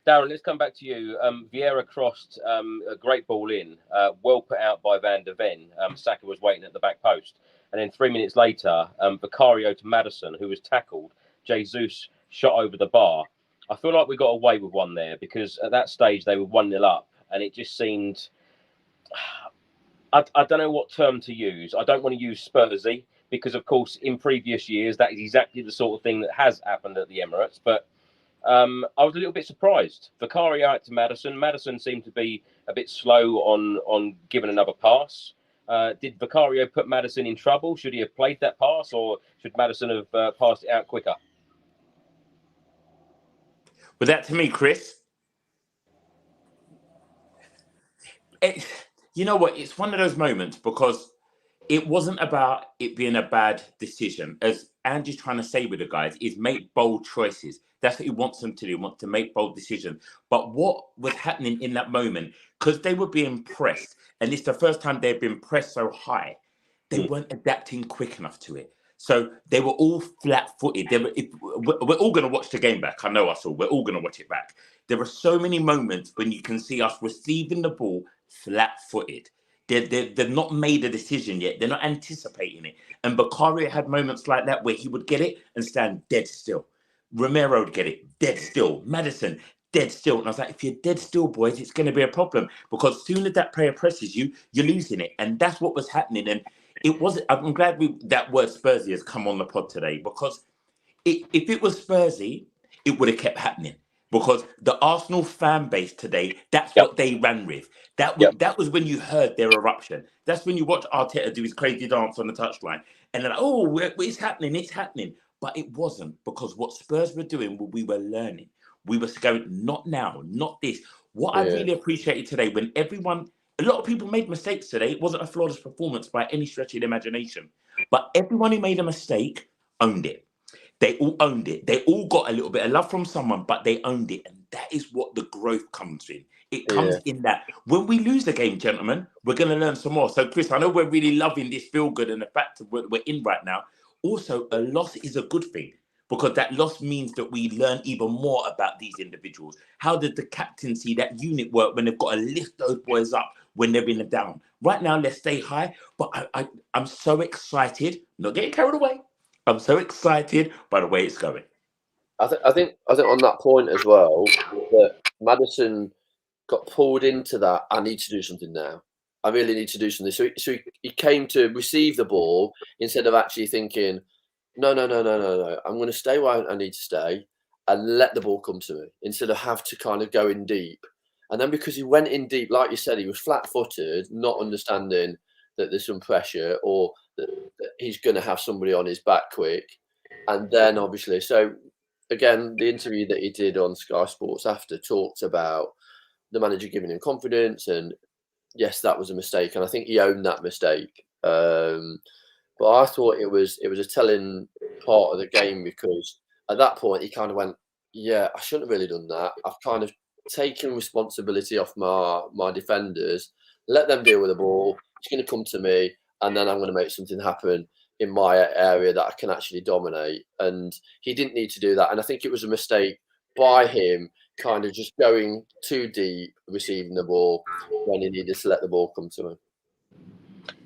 S1: Darren, let's come back to you. Vieira crossed a great ball in, well put out by Van der Ven. Saka was waiting at the back post. And then 3 minutes later, Vicario to Maddison, who was tackled. Jesus shot over the bar. I feel like we got away with one there, because at that stage they were 1-0 up, and it just seemed... I don't know what term to use. I don't want to use Spursy, because, of course, in previous years, that is exactly the sort of thing that has happened at the Emirates. But I was a little bit surprised. Vicario out to Maddison. Maddison seemed to be a bit slow on giving another pass. Did Vicario put Maddison in trouble? Should he have played that pass, or should Maddison have passed it out quicker?
S4: But that to me, Chris, you know what? It's one of those moments, because it wasn't about it being a bad decision. As Andy's trying to say with the guys, is make bold choices. That's what he wants them to do. He wants to make bold decisions. But what was happening in that moment, because they were being pressed, and it's the first time they've been pressed so high, they weren't adapting quick enough to it. So they were all flat-footed. We're all going to watch the game back. I know us all. We're all going to watch it back. There are so many moments when you can see us receiving the ball flat-footed. They've not made a decision yet. They're not anticipating it. And Vicario had moments like that where he would get it and stand dead still. Romero would get it, dead still. Maddison, dead still. And I was like, if you're dead still, boys, it's going to be a problem, because as soon as that player presses you, you're losing it. And that's what was happening. And it wasn't. I'm glad that word Spursy has come on the pod today, because if it was Spursy, it would have kept happening. Because the Arsenal fan base today, that's what they ran with. That was when you heard their eruption. That's when you watch Arteta do his crazy dance on the touchline. And they're like, oh, it's happening, it's happening. But it wasn't, because what Spurs were doing, we were learning. We were going, not now, not this. What I really appreciated today, when a lot of people made mistakes today. It wasn't a flawless performance by any stretch of the imagination. But everyone who made a mistake owned it. They all owned it. They all got a little bit of love from someone, but they owned it. And that is what the growth comes in. It comes in that when we lose the game, gentlemen, we're going to learn some more. So, Chris, I know we're really loving this feel good and the fact that we're in right now. Also, a loss is a good thing. because that loss means that we learn even more about these individuals. How does the captaincy, that unit work when they've got to lift those boys up when they're in the down? Right now, let's stay high, but I'm so excited, not getting carried away. I'm so excited by the way it's going.
S2: I think on that point as well, that Maddison got pulled into that. I need to do something now. I really need to do something. So he came to receive the ball instead of actually thinking, no. I'm going to stay where I need to stay and let the ball come to me instead of have to kind of go in deep. And then because he went in deep, like you said, he was flat-footed, not understanding that there's some pressure or that he's going to have somebody on his back quick. And then obviously, so again, the interview that he did on Sky Sports after talked about the manager giving him confidence, and yes, that was a mistake, and I think he owned that mistake. But I thought it was a telling part of the game, because at that point he kind of went, yeah, I shouldn't have really done that. I've kind of taken responsibility off my defenders, let them deal with the ball. It's going to come to me, and then I'm going to make something happen in my area that I can actually dominate. And he didn't need to do that, and I think it was a mistake by him kind of just going too deep, receiving the ball when he needed to let the ball come to him.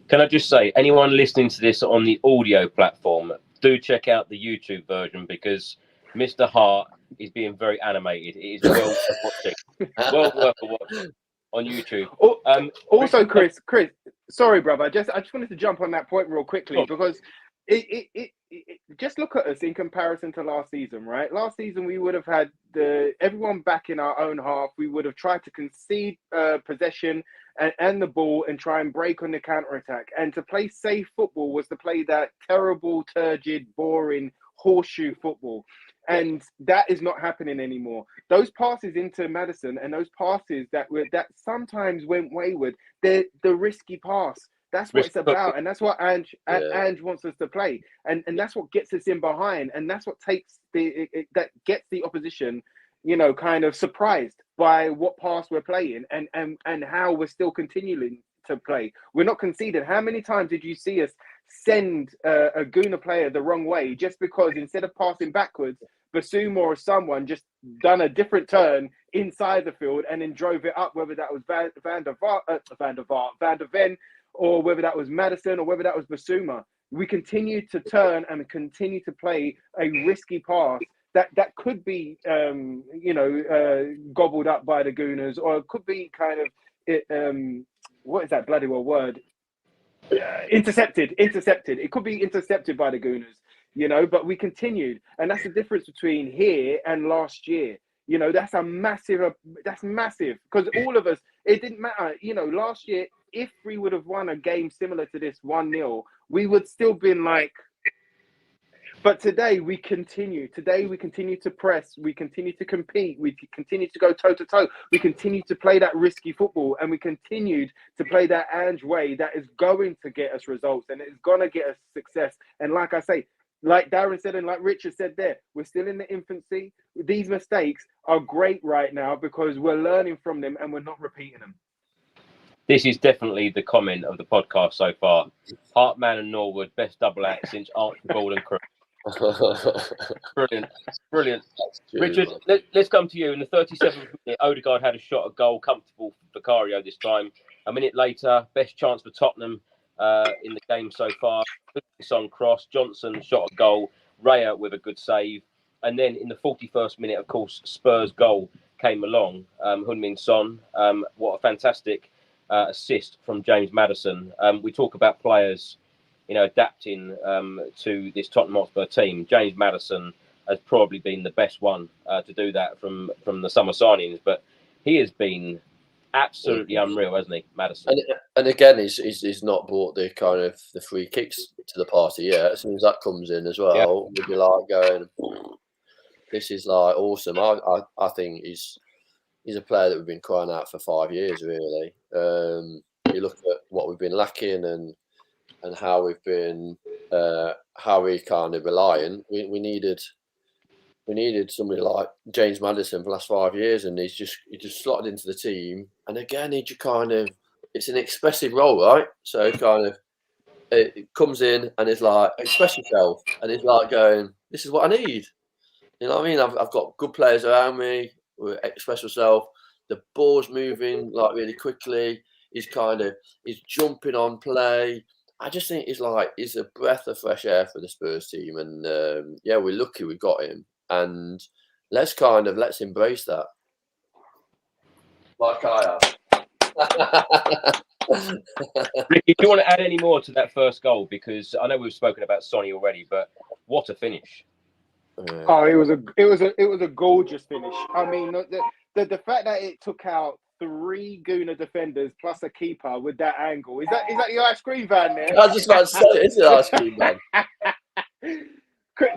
S1: Can I just say, anyone listening to this on the audio platform, do check out the YouTube version, because Mr. Hart is being very animated. It is well worth watching. Well worth a watch on YouTube.
S3: Also, Chris, sorry, brother. I just wanted to jump on that point real quickly, because it just look at us in comparison to last season, right? Last season we would have had everyone back in our own half. We would have tried to concede possession and the ball and try and break on the counter-attack. And to play safe football was to play that terrible, turgid, boring horseshoe football. And that is not happening anymore. Those passes into Maddison and those passes that sometimes went wayward, they're the risky pass. That's what it's about, and that's what Ange wants us to play, and that's what gets us in behind, and that's what takes that gets the opposition, kind of surprised by what pass we're playing and how we're still continuing to play. We're not conceding. How many times did you see us send a Gooner player the wrong way just because instead of passing backwards, Basuma or someone just done a different turn inside the field and then drove it up, whether that was Van der Ven, or whether that was Maddison, or whether that was Basuma. We continue to turn and continue to play a risky pass that could be, gobbled up by the Gooners, or it could be kind of, what is that bloody well word? Intercepted. It could be intercepted by the Gooners, but we continued. And that's the difference between here and last year. That's massive, because all of us, it didn't matter, last year, if we would have won a game similar to this 1-0, we would still been like, but today we continue. Today we continue to press. We continue to compete. We continue to go toe to toe. We continue to play that risky football, and we continued to play that Ange way that is going to get us results, and it's going to get us success. And like I say, like Darren said, and like Richard said there, we're still in the infancy. These mistakes are great right now because we're learning from them and we're not repeating them.
S1: This is definitely the comment of the podcast so far. Hartman and Norwood, best double act since Archibald and Crook. Brilliant. Richard, let's come to you. In the 37th minute, Odegaard had a shot at goal, comfortable for Vicario this time. A minute later, best chance for Tottenham in the game so far. Son cross, Johnson shot at goal, Raya with a good save. And then in the 41st minute, of course, Spurs goal came along. Heung-min Son, what a fantastic assist from James Maddison. We talk about players, adapting to this Tottenham Hotspur team. James Maddison has probably been the best one to do that from the summer signings, but he has been absolutely unreal, hasn't he, Maddison?
S2: And again, he's not brought the kind of the free kicks to the party yet. As soon as that comes in as well, we'll be like going, this is like awesome. I think he's a player that we've been crying out for 5 years, really. You look at what we've been lacking and how we've been, how we kind of reliant. We needed somebody like James Maddison for the last 5 years, and he just slotted into the team. And again, it's an expressive role, right? So kind of it comes in and it's like, express yourself, and it's like going, this is what I need. You know what I mean? I've got good players around me. Express yourself. The ball's moving like really quickly. He's jumping on play. I just think he's a breath of fresh air for the Spurs team, and yeah, we're lucky we got him, and let's embrace that. Like I am.
S1: Ricky, do you want to add any more to that first goal? Because I know we've spoken about Sonny already, but what a finish!
S3: Oh, it was a gorgeous finish. I mean, the fact that it took out 3 Gooner defenders plus a keeper with that angle. Is that the ice cream van there?
S2: I was just about to say, it's the ice cream van.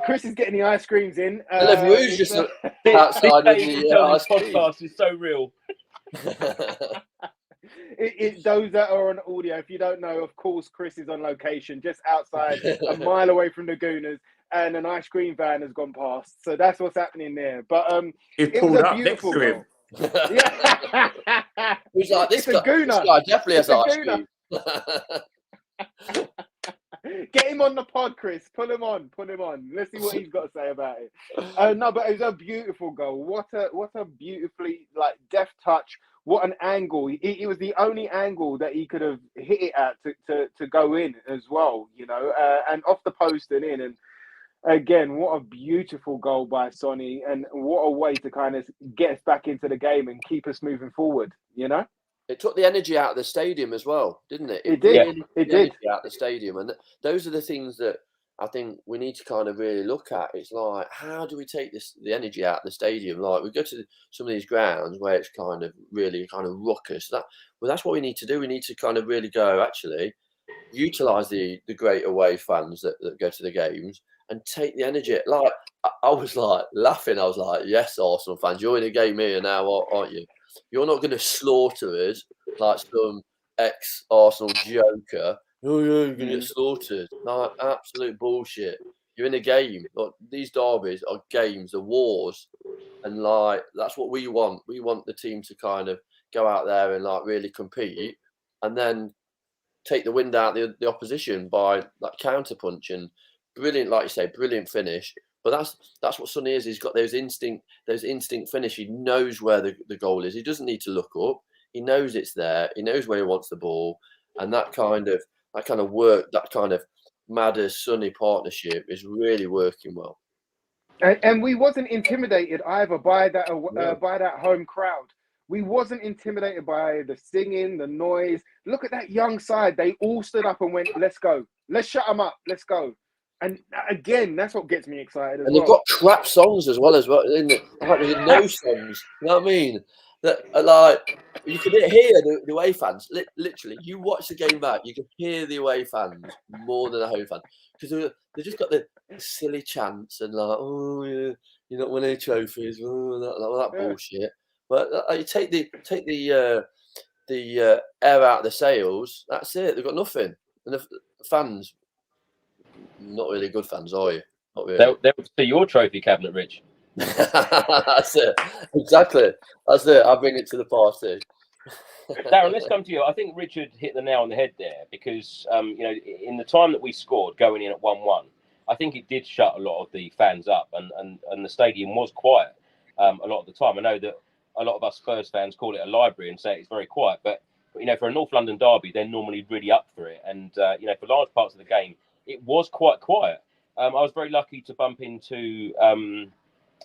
S3: Chris is getting the ice creams in.
S2: Delivery's just outside with the ice cream.
S1: Podcast is so real.
S3: Those that are on audio, if you don't know, of course, Chris is on location just outside, a mile away from the Gooners, and an ice cream van has gone past. So that's what's happening there. But
S4: it pulled up next to him.
S3: Yeah.
S2: He's like, this guy definitely has ice cream.
S3: Get him on the pod, Chris. Pull him on. Let's see what he's got to say about it. No, but it was a beautiful goal. What a beautifully deft touch. What an angle. It was the only angle that he could have hit it at to go in as well, you know, and off the post and in. And again, what a beautiful goal by Sonny, and what a way to kind of get us back into the game and keep us moving forward, you know?
S2: It took the energy out of the stadium as well, didn't it?
S3: It did.
S2: Really
S3: It did.
S2: Out of the stadium, and those are the things that I think we need to kind of really look at. It's like, how do we take the energy out of the stadium? Like, we go to some of these grounds where it's kind of really kind of ruckus. That's what we need to do. We need to kind of really go, actually, utilize the great away fans that go to the games and take the energy. Like, I was like laughing. I was like, yes, Arsenal fans, you're in a game here now, aren't you? You're not going to slaughter us like some ex-Arsenal joker. Oh, yeah, you're going to get slaughtered. No, absolute bullshit. You're in a game. Like, these derbies are games, the wars. And, that's what we want. We want the team to kind of go out there and, really compete and then take the wind out the opposition by, counter-punch. And brilliant, like you say, brilliant finish. But that's what Sonny is. He's got those instinct finish. He knows where the goal is. He doesn't need to look up. He knows it's there. He knows where he wants the ball. And that kind of work, that kind of Madder-Sonny partnership is really working well.
S3: And we wasn't intimidated either by that home crowd. We wasn't intimidated by the singing, the noise. Look at that young side. They all stood up and went, let's go. Let's shut them up. Let's go. And again, that's what gets me excited as well.
S2: And they've got crap songs as well, isn't it? There's no songs. You know what I mean? That you can hear the away fans. Literally, you watch the game back, you can hear the away fans more than the home fans because they just got the silly chants and oh yeah, you're not winning trophies, that bullshit. But you take the air out of the sails. That's it. They've got nothing, and the fans. Not really good fans, are you? Not really.
S1: They'll see your trophy cabinet, Rich.
S2: That's it. Exactly. That's it. I'll bring it to the party.
S1: Darren, let's come to you. I think Richard hit the nail on the head there because, in the time that we scored going in at 1-1, I think it did shut a lot of the fans up and the stadium was quiet a lot of the time. I know that a lot of us Spurs fans call it a library and say it's very quiet, but for a North London derby, they're normally really up for it. And, for large parts of the game, it was quite quiet. I was very lucky to bump into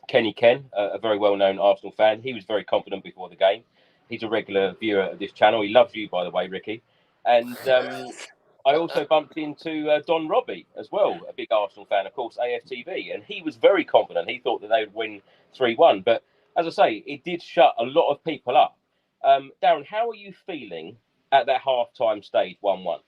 S1: Kenny Ken, a very well-known Arsenal fan. He was very confident before the game. He's a regular viewer of this channel. He loves you, by the way, Ricky. And I also bumped into Don Robbie as well, a big Arsenal fan, of course, AFTV. And he was very confident. He thought that they would win 3-1. But as I say, it did shut a lot of people up. Darren, how are you feeling at that half-time stage, 1-1?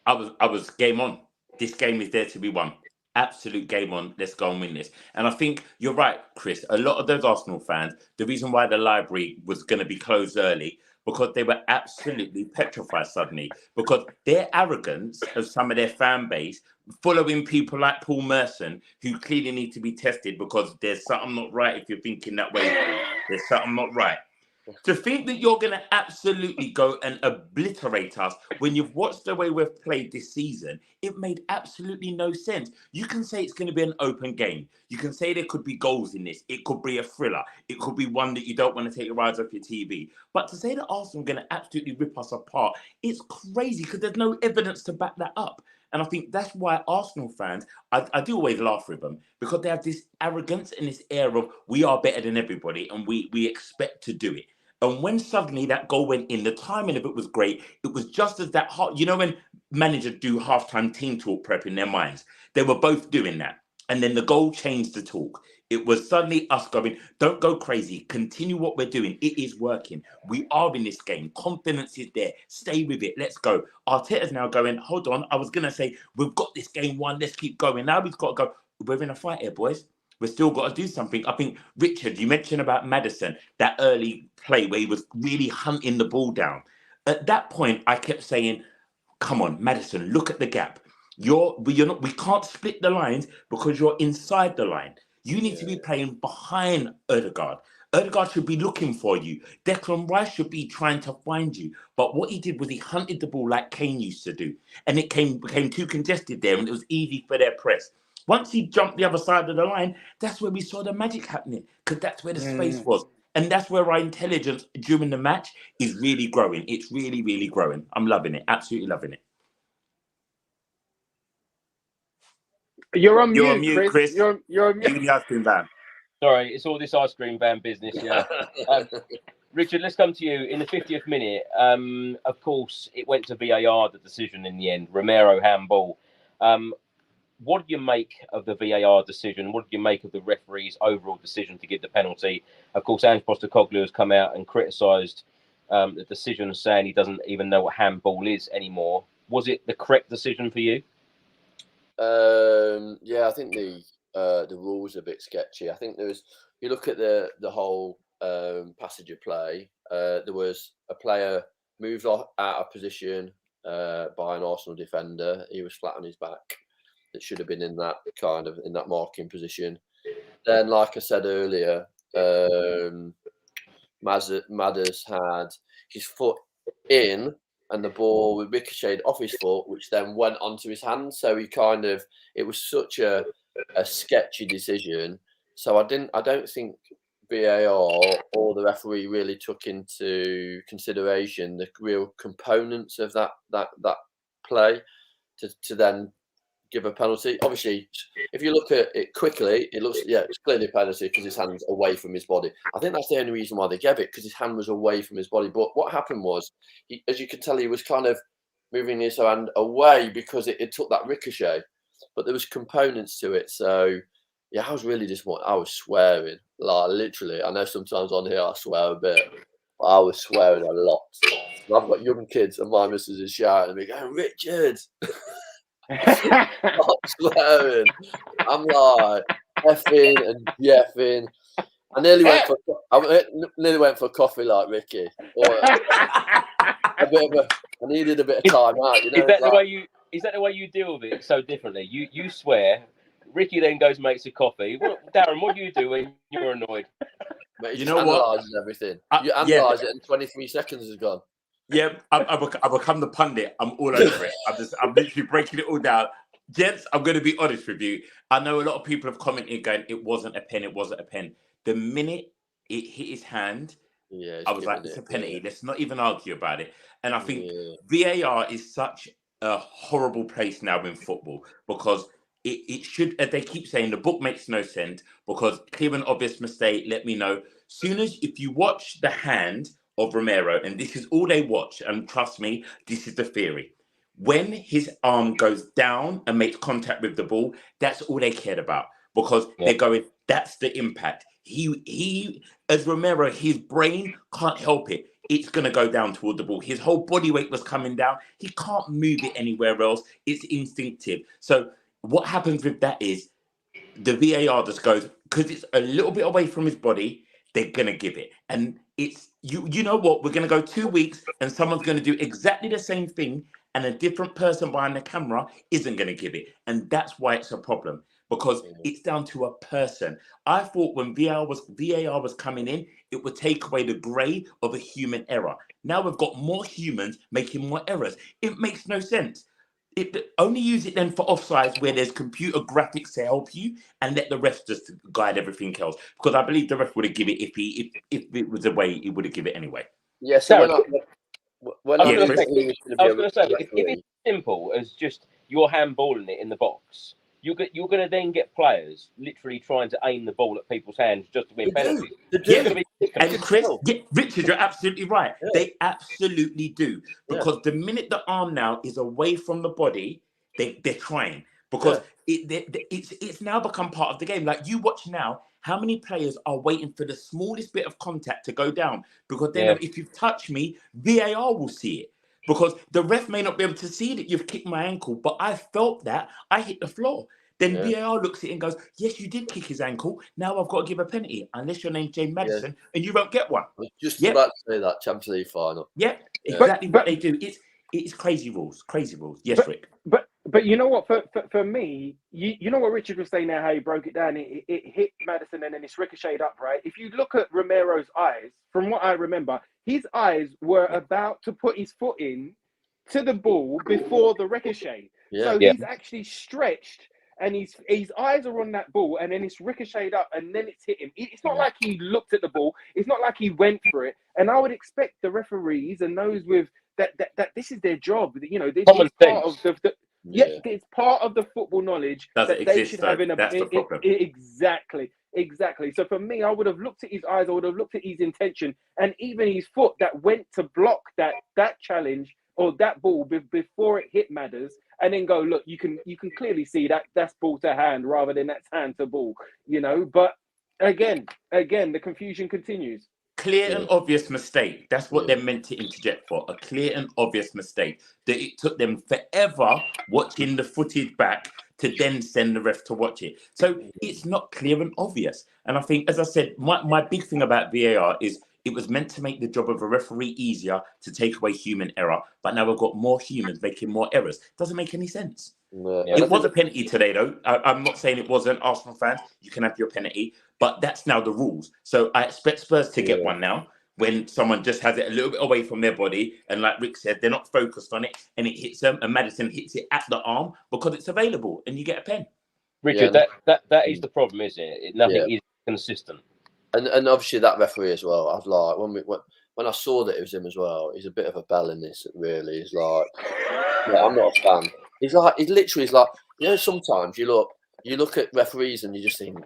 S4: I was game on. This game is there to be won. Absolute game on. Let's go and win this. And I think you're right, Chris. A lot of those Arsenal fans, the reason why the library was going to be closed early, because they were absolutely petrified suddenly. Because their arrogance of some of their fan base, following people like Paul Merson, who clearly need to be tested because there's something not right if you're thinking that way. There's something not right. To think that you're going to absolutely go and obliterate us when you've watched the way we've played this season, it made absolutely no sense. You can say it's going to be an open game. You can say there could be goals in this. It could be a thriller. It could be one that you don't want to take your eyes off your TV. But to say that Arsenal are going to absolutely rip us apart, it's crazy because there's no evidence to back that up. And I think that's why Arsenal fans, I do always laugh with them because they have this arrogance and this air of we are better than everybody and we expect to do it. And when suddenly that goal went in, the timing of it was great. It was just as that hot, you know, when managers do halftime team talk prep in their minds, they were both doing that. And then the goal changed the talk. It was suddenly us going, don't go crazy. Continue what we're doing. It is working. We are in this game. Confidence is there. Stay with it. Let's go. Arteta's now going, hold on. I was going to say, we've got this game won. Let's keep going. Now we've got to go. We're in a fight here, boys. We've still got to do something. I think, Richard, you mentioned about Maddison, that early play where he was really hunting the ball down. At that point, I kept saying, come on, Maddison, look at the gap. We can't split the lines because you're inside the line. You need to be playing behind Ødegaard. Ødegaard should be looking for you. Declan Rice should be trying to find you. But what he did was he hunted the ball like Kane used to do. And it became too congested there and it was easy for their press. Once he jumped the other side of the line, that's where we saw the magic happening because that's where the space was. And that's where our intelligence during the match is really growing. It's really, really growing. I'm loving it. Absolutely loving it.
S3: You're on mute, Chris. You're on mute.
S4: You're the ice cream van.
S1: Sorry, it's all this ice cream van business, yeah. Richard, let's come to you. In the 50th minute, of course, it went to VAR, the decision in the end. Romero handball. What do you make of the VAR decision? What do you make of the referee's overall decision to give the penalty? Of course, Ange Postecoglou has come out and criticised the decision, saying he doesn't even know what handball is anymore. Was it the correct decision for you?
S2: Yeah, I think the rules are a bit sketchy. I think you look at the whole passage of play, there was a player moved out of position by an Arsenal defender. He was flat on his back. It should have been in that marking position. Then, like I said earlier, Madders had his foot in and the ball would ricocheted off his foot, which then went onto his hand. So it was such a sketchy decision. So I don't think VAR or the referee really took into consideration the real components of that play to then give a penalty. Obviously, if you look at it quickly, it's clearly a penalty because his hand's away from his body. I think that's the only reason why they gave it, because his hand was away from his body. But what happened was, as you could tell, he was kind of moving his hand away because it took that ricochet. But there was components to it. So, yeah, I was really disappointed. I was swearing, like literally. I know sometimes on here I swear a bit, but I was swearing a lot. And I've got young kids and my missus is shouting at me, going, Richard! I'm swearing. I'm like effing and jeffing. I nearly went for coffee like Ricky. I needed a bit of time out. You know,
S1: is that the way you deal with it so differently? You swear. Ricky then goes and makes a coffee. Darren, what do you do when you're annoyed?
S2: Mate, you know what? Everything. You analyse it, and 23 seconds is gone.
S4: Yeah, I become the pundit. I'm all over it. I'm literally breaking it all down. Gents, I'm going to be honest with you. I know a lot of people have commented going, it wasn't a pen. The minute it hit his hand, I was like, it's a penalty. Yeah. Let's not even argue about it. And I think VAR is such a horrible place now in football because it should, as they keep saying, the book makes no sense because clear and obvious mistake, let me know. Soon as if you watch the hand of Romero, and this is all they watch, and trust me, this is the theory. When his arm goes down and makes contact with the ball, that's all they cared about because they're going, that's the impact. He, as Romero, his brain can't help it. It's going to go down toward the ball. His whole body weight was coming down. He can't move it anywhere else. It's instinctive. So what happens with that is the VAR just goes, because it's a little bit away from his body, they're going to give it. And it's, you know what, we're going to go 2 weeks and someone's going to do exactly the same thing and a different person behind the camera isn't going to give it. And that's why it's a problem. because it's down to a person. I thought when VAR was coming in, it would take away the grey of a human error. Now we've got more humans making more errors. It makes no sense. Only use it then for offsides where there's computer graphics to help you, and let the refs just guide everything else. Because I believe the ref would have given it if it was a way, he would have given it anyway.
S2: Yeah, so
S1: I
S2: when
S1: was going to say, if it's simple as just you're handballing it in the box, you're going to then get players literally trying to aim the ball at people's hands just to win penalties.
S4: And Chris, Richard, you're absolutely right. Yeah. They absolutely do. Because the minute the arm now is away from the body, they're trying. Because it's now become part of the game. Like you watch now, how many players are waiting for the smallest bit of contact to go down? Because then if you touch me, VAR will see it. Because the ref may not be able to see that you've kicked my ankle, but I felt that I hit the floor. Then VAR looks at it and goes, yes, you did kick his ankle. Now I've got to give a penalty, unless your name's James Maddison, and you won't get one.
S2: I was just about to say that, Champions League final.
S4: Yeah, exactly what they do. It's crazy rules. Yes, Rick.
S3: But you know what? For me, you know what Richard was saying there, how he broke it down. It hit Maddison and then it's ricocheted up, right? If you look at Romero's eyes, from what I remember, his eyes were about to put his foot in to the ball before the ricochet. So he's actually stretched and his eyes are on that ball and then it's ricocheted up and then it's hit him. It's not like he looked at the ball. It's not like he went for it. And I would expect the referees and those with that this is their job. You know, this is part of the it's part of the football knowledge that they should have in a.
S4: That's the problem.
S3: Exactly. So for me, I would have looked at his eyes. I would have looked at his intention, and even his foot that went to block that challenge or that ball before it hit Madders, and then go, look, you can clearly see that's ball to hand rather than that's hand to ball. You know, but again, the confusion continues.
S4: Clear and obvious mistake. That's what they're meant to interject for. A clear and obvious mistake that it took them forever watching the footage back to then send the ref to watch it. So it's not clear and obvious. And I think, as I said, my big thing about VAR is it was meant to make the job of a referee easier to take away human error. But now we've got more humans making more errors. Doesn't make any sense. It was a penalty today, though. I'm not saying it wasn't. Arsenal fans, you can have your penalty. But that's now the rules. So I expect Spurs to get one now when someone just has it a little bit away from their body. And like Rick said, they're not focused on it and it hits them. And Maddison hits it at the arm because it's available and you get a pen.
S1: Richard, that is the problem, isn't it? Nothing is consistent.
S2: And obviously that referee as well. I was like, when I saw that it was him as well, he's a bit of a bell in this, really. He's like, I'm not a fan. He's like, you know, sometimes you look at referees and you just think,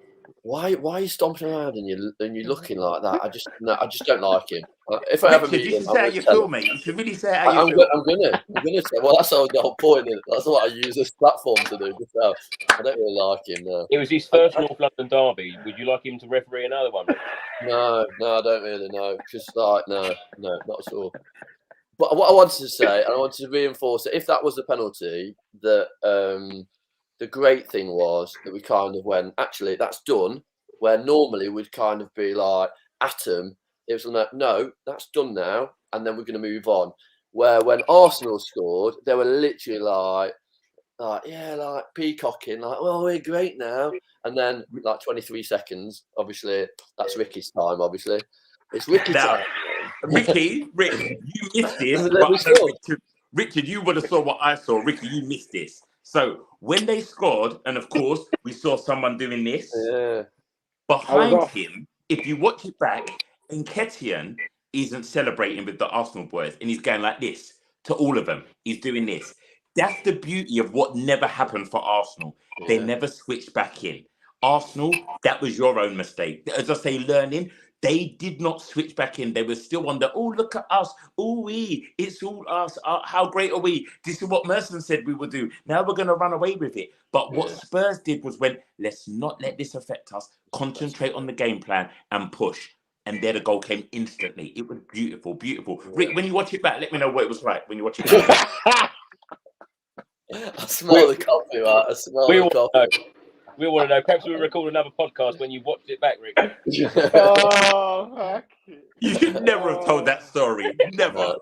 S2: why are you stomping around and you're looking like that? I just don't like him. If I ever meet him,
S4: you should say how you feel, mate. You should really say how you feel.
S2: I'm gonna say. Well, that's the whole point. That's what I use this platform to do. I don't really like him. No.
S1: It was his first North London derby. Would you like him to referee another one?
S2: No, I don't really know. Just like no, not at all. But what I wanted to say, and I wanted to reinforce that if that was the penalty, that the great thing was that we kind of went, actually, that's done, where normally we'd kind of be like, Atom, it was like, no, that's done now, and then we're going to move on. Where when Arsenal scored, they were literally like peacocking, like, well, we're great now. And then, like 23 seconds, obviously, that's Ricky's time, obviously. It's Ricky's time.
S4: Rick, you missed this. Richard, you would have saw what I saw. Ricky, you missed this. So when they scored, and of course, we saw someone doing this, behind him, if you watch it back, Enquiries isn't celebrating with the Arsenal boys, and he's going like this to all of them. He's doing this. That's the beauty of what never happened for Arsenal. They never switched back in. Arsenal, that was your own mistake. As I say, learning, they did not switch back in. They were still on the, oh, look at us. Oh, it's all us. How great are we? This is what Merson said we would do. Now we're going to run away with it. But what Spurs did was let's not let this affect us. Concentrate on the game plan and push. And there the goal came instantly. It was beautiful, beautiful. Rick, when you watch it back, let me know what it was like when you watch it back.
S2: I smell the coffee, right? I smell the coffee.
S1: We want to know. Perhaps we'll record another podcast when you watched it back, Rick.
S3: Oh, heck.
S4: You should never have told that story. Never.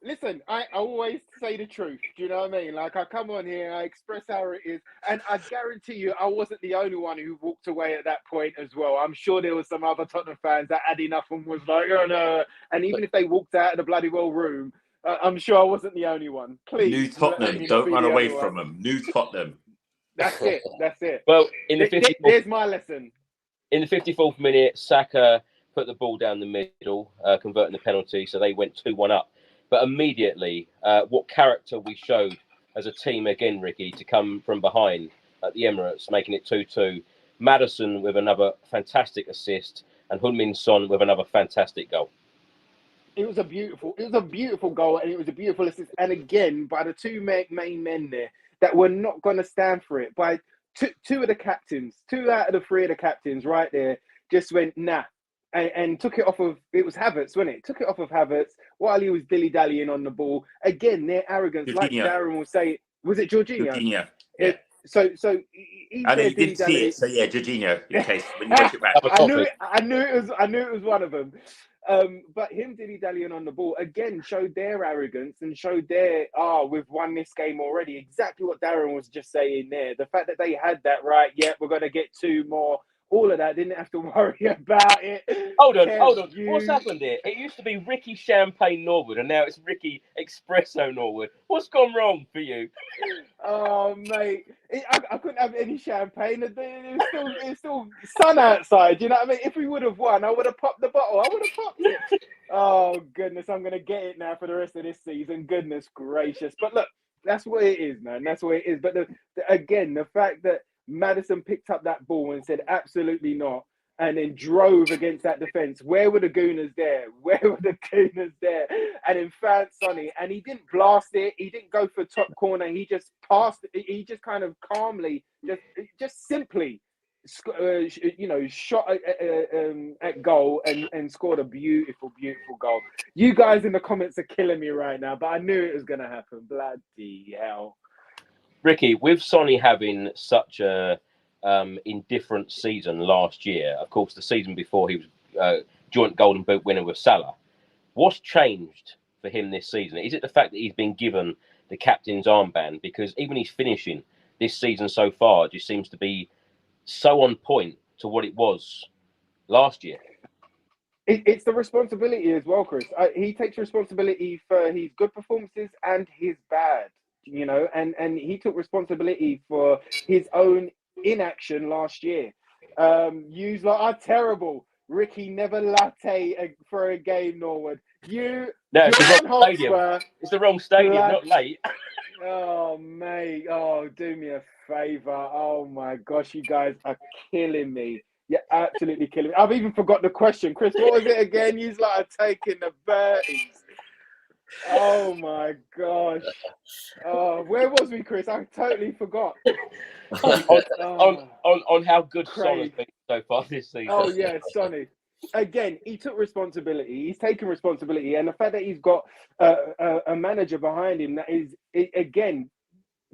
S3: Listen, I always say the truth. Do you know what I mean? Like, I come on here, I express how it is, and I guarantee you, I wasn't the only one who walked away at that point as well. I'm sure there was some other Tottenham fans that had enough and was like, oh no. And even if they walked out of the bloody well room, I'm sure I wasn't the only one. Please,
S4: New
S3: let
S4: Tottenham,
S3: me not
S4: don't
S3: be
S4: run
S3: the
S4: away
S3: only
S4: from
S3: one.
S4: them. New Tottenham.
S3: That's it. That's it.
S1: Well, in the 54th,
S3: There's my lesson.
S1: in the 54th minute, Saka put the ball down the middle, converting the penalty, so they went 2-1 up. But immediately, what character we showed as a team again, Ricky, to come from behind at the Emirates, making it 2-2. Maddison with another fantastic assist, and Heung-min Son with another fantastic goal.
S3: It was a beautiful goal, and it was a beautiful assist. And again, by the two main men there that were not going to stand for it, by two of the captains, 2 out of the 3 of the captains, right there, just went nah, and took it off of. It was Havertz, wasn't it? Took it off of Havertz while he was dilly dallying on the ball. Again, their arrogance, like
S4: Jorginho.
S3: Darren will say, was it Jorginho?
S4: Jorginho. Yeah.
S3: So he's
S4: I know
S3: there
S4: you didn't see
S3: dilly-dallying.
S4: it, so yeah, Jorginho, in case when you watch it back.
S3: I knew it was one of them. But him dilly-dallying on the ball again showed their arrogance and showed their we've won this game already. Exactly what Darren was just saying there. The fact that they had that right, yeah, we're gonna get 2 more. All of that, didn't have to worry about it.
S1: Hold on.
S3: You...
S1: What's happened here? It used to be Ricky Champagne Norwood, and now it's Ricky Espresso Norwood. What's gone wrong for you?
S3: Oh, mate. I couldn't have any champagne. It's still sun outside. You know what I mean? If we would have won, I would have popped the bottle. I would have popped it. Oh, goodness. I'm going to get it now for the rest of this season. Goodness gracious. But look, that's what it is, man. That's what it is. But again, the fact that Maddison picked up that ball and said, absolutely not, and then drove against that defence. Where were the Gooners there? And in found Sonny, and he didn't blast it. He didn't go for top corner. He just passed. He just kind of calmly, just simply, shot at goal and scored a beautiful, beautiful goal. You guys in the comments are killing me right now, but I knew it was going to happen. Bloody hell.
S1: Ricky, with Sonny having such a indifferent season last year, of course, the season before he was joint Golden Boot winner with Salah. What's changed for him this season? Is it the fact that he's been given the captain's armband? Because even his finishing this season so far just seems to be so on point to what it was last year.
S3: It's the responsibility as well, Chris. He takes responsibility for his good performances and his bad. And he took responsibility for his own inaction last year. You lot are terrible. Ricky, never latte for a game, Norwood.
S1: It's the wrong stadium. It's the wrong stadium, not late.
S3: Oh, mate. Oh, do me a favour. Oh, my gosh, you guys are killing me. You're absolutely killing me. I've even forgot the question. Chris, what was it again? You lot are taking the birdies. Oh my gosh! Where was we, Chris? I totally forgot.
S1: on how good Son has been so far this season.
S3: Oh yeah, Sonny. Again, he took responsibility. He's taken responsibility, and the fact that he's got a manager behind him that is again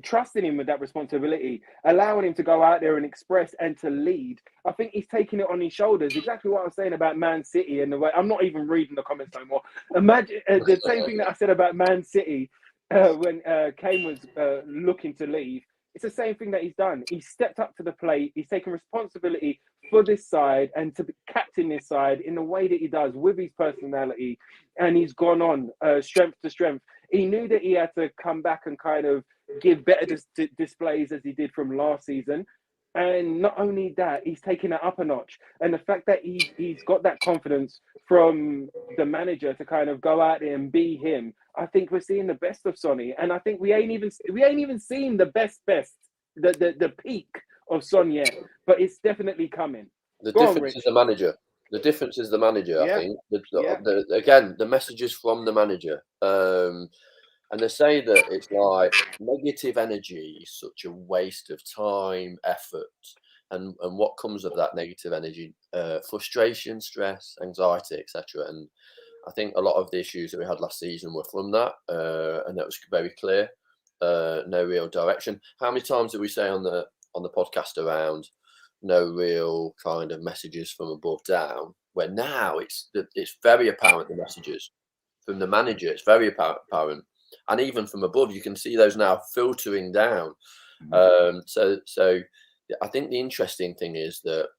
S3: trusting him with that responsibility, allowing him to go out there and express and to lead. I think he's taking it on his shoulders. Exactly what I'm saying about Man City and the way I'm not even reading the comments no more. Imagine the same thing that I said about Man City when Kane was looking to leave. It's the same thing that he's done. He's stepped up to the plate. He's taken responsibility for this side and to captain this side in the way that he does with his personality. And he's gone on strength to strength. He knew that he had to come back and kind of give better displays as he did from last season. And not only that, he's taken it up a notch. And the fact that he's got that confidence from the manager to kind of go out there and be him, I think we're seeing the best of Sonny. And I think we ain't even seen the best, the peak of Son yet. But it's definitely coming.
S2: The difference is the manager. The difference is the manager, I think. Again, the messages from the manager. And they say that it's like negative energy is such a waste of time, effort, and what comes of that negative energy, frustration, stress, anxiety, etc. And I think a lot of the issues that we had last season were from that, and that was very clear. No real direction. How many times did we say on the podcast around no real kind of messages from above down? Where now it's very apparent the messages. the manager. It's very apparent, and even from above, you can see those now filtering down. So I think the interesting thing is that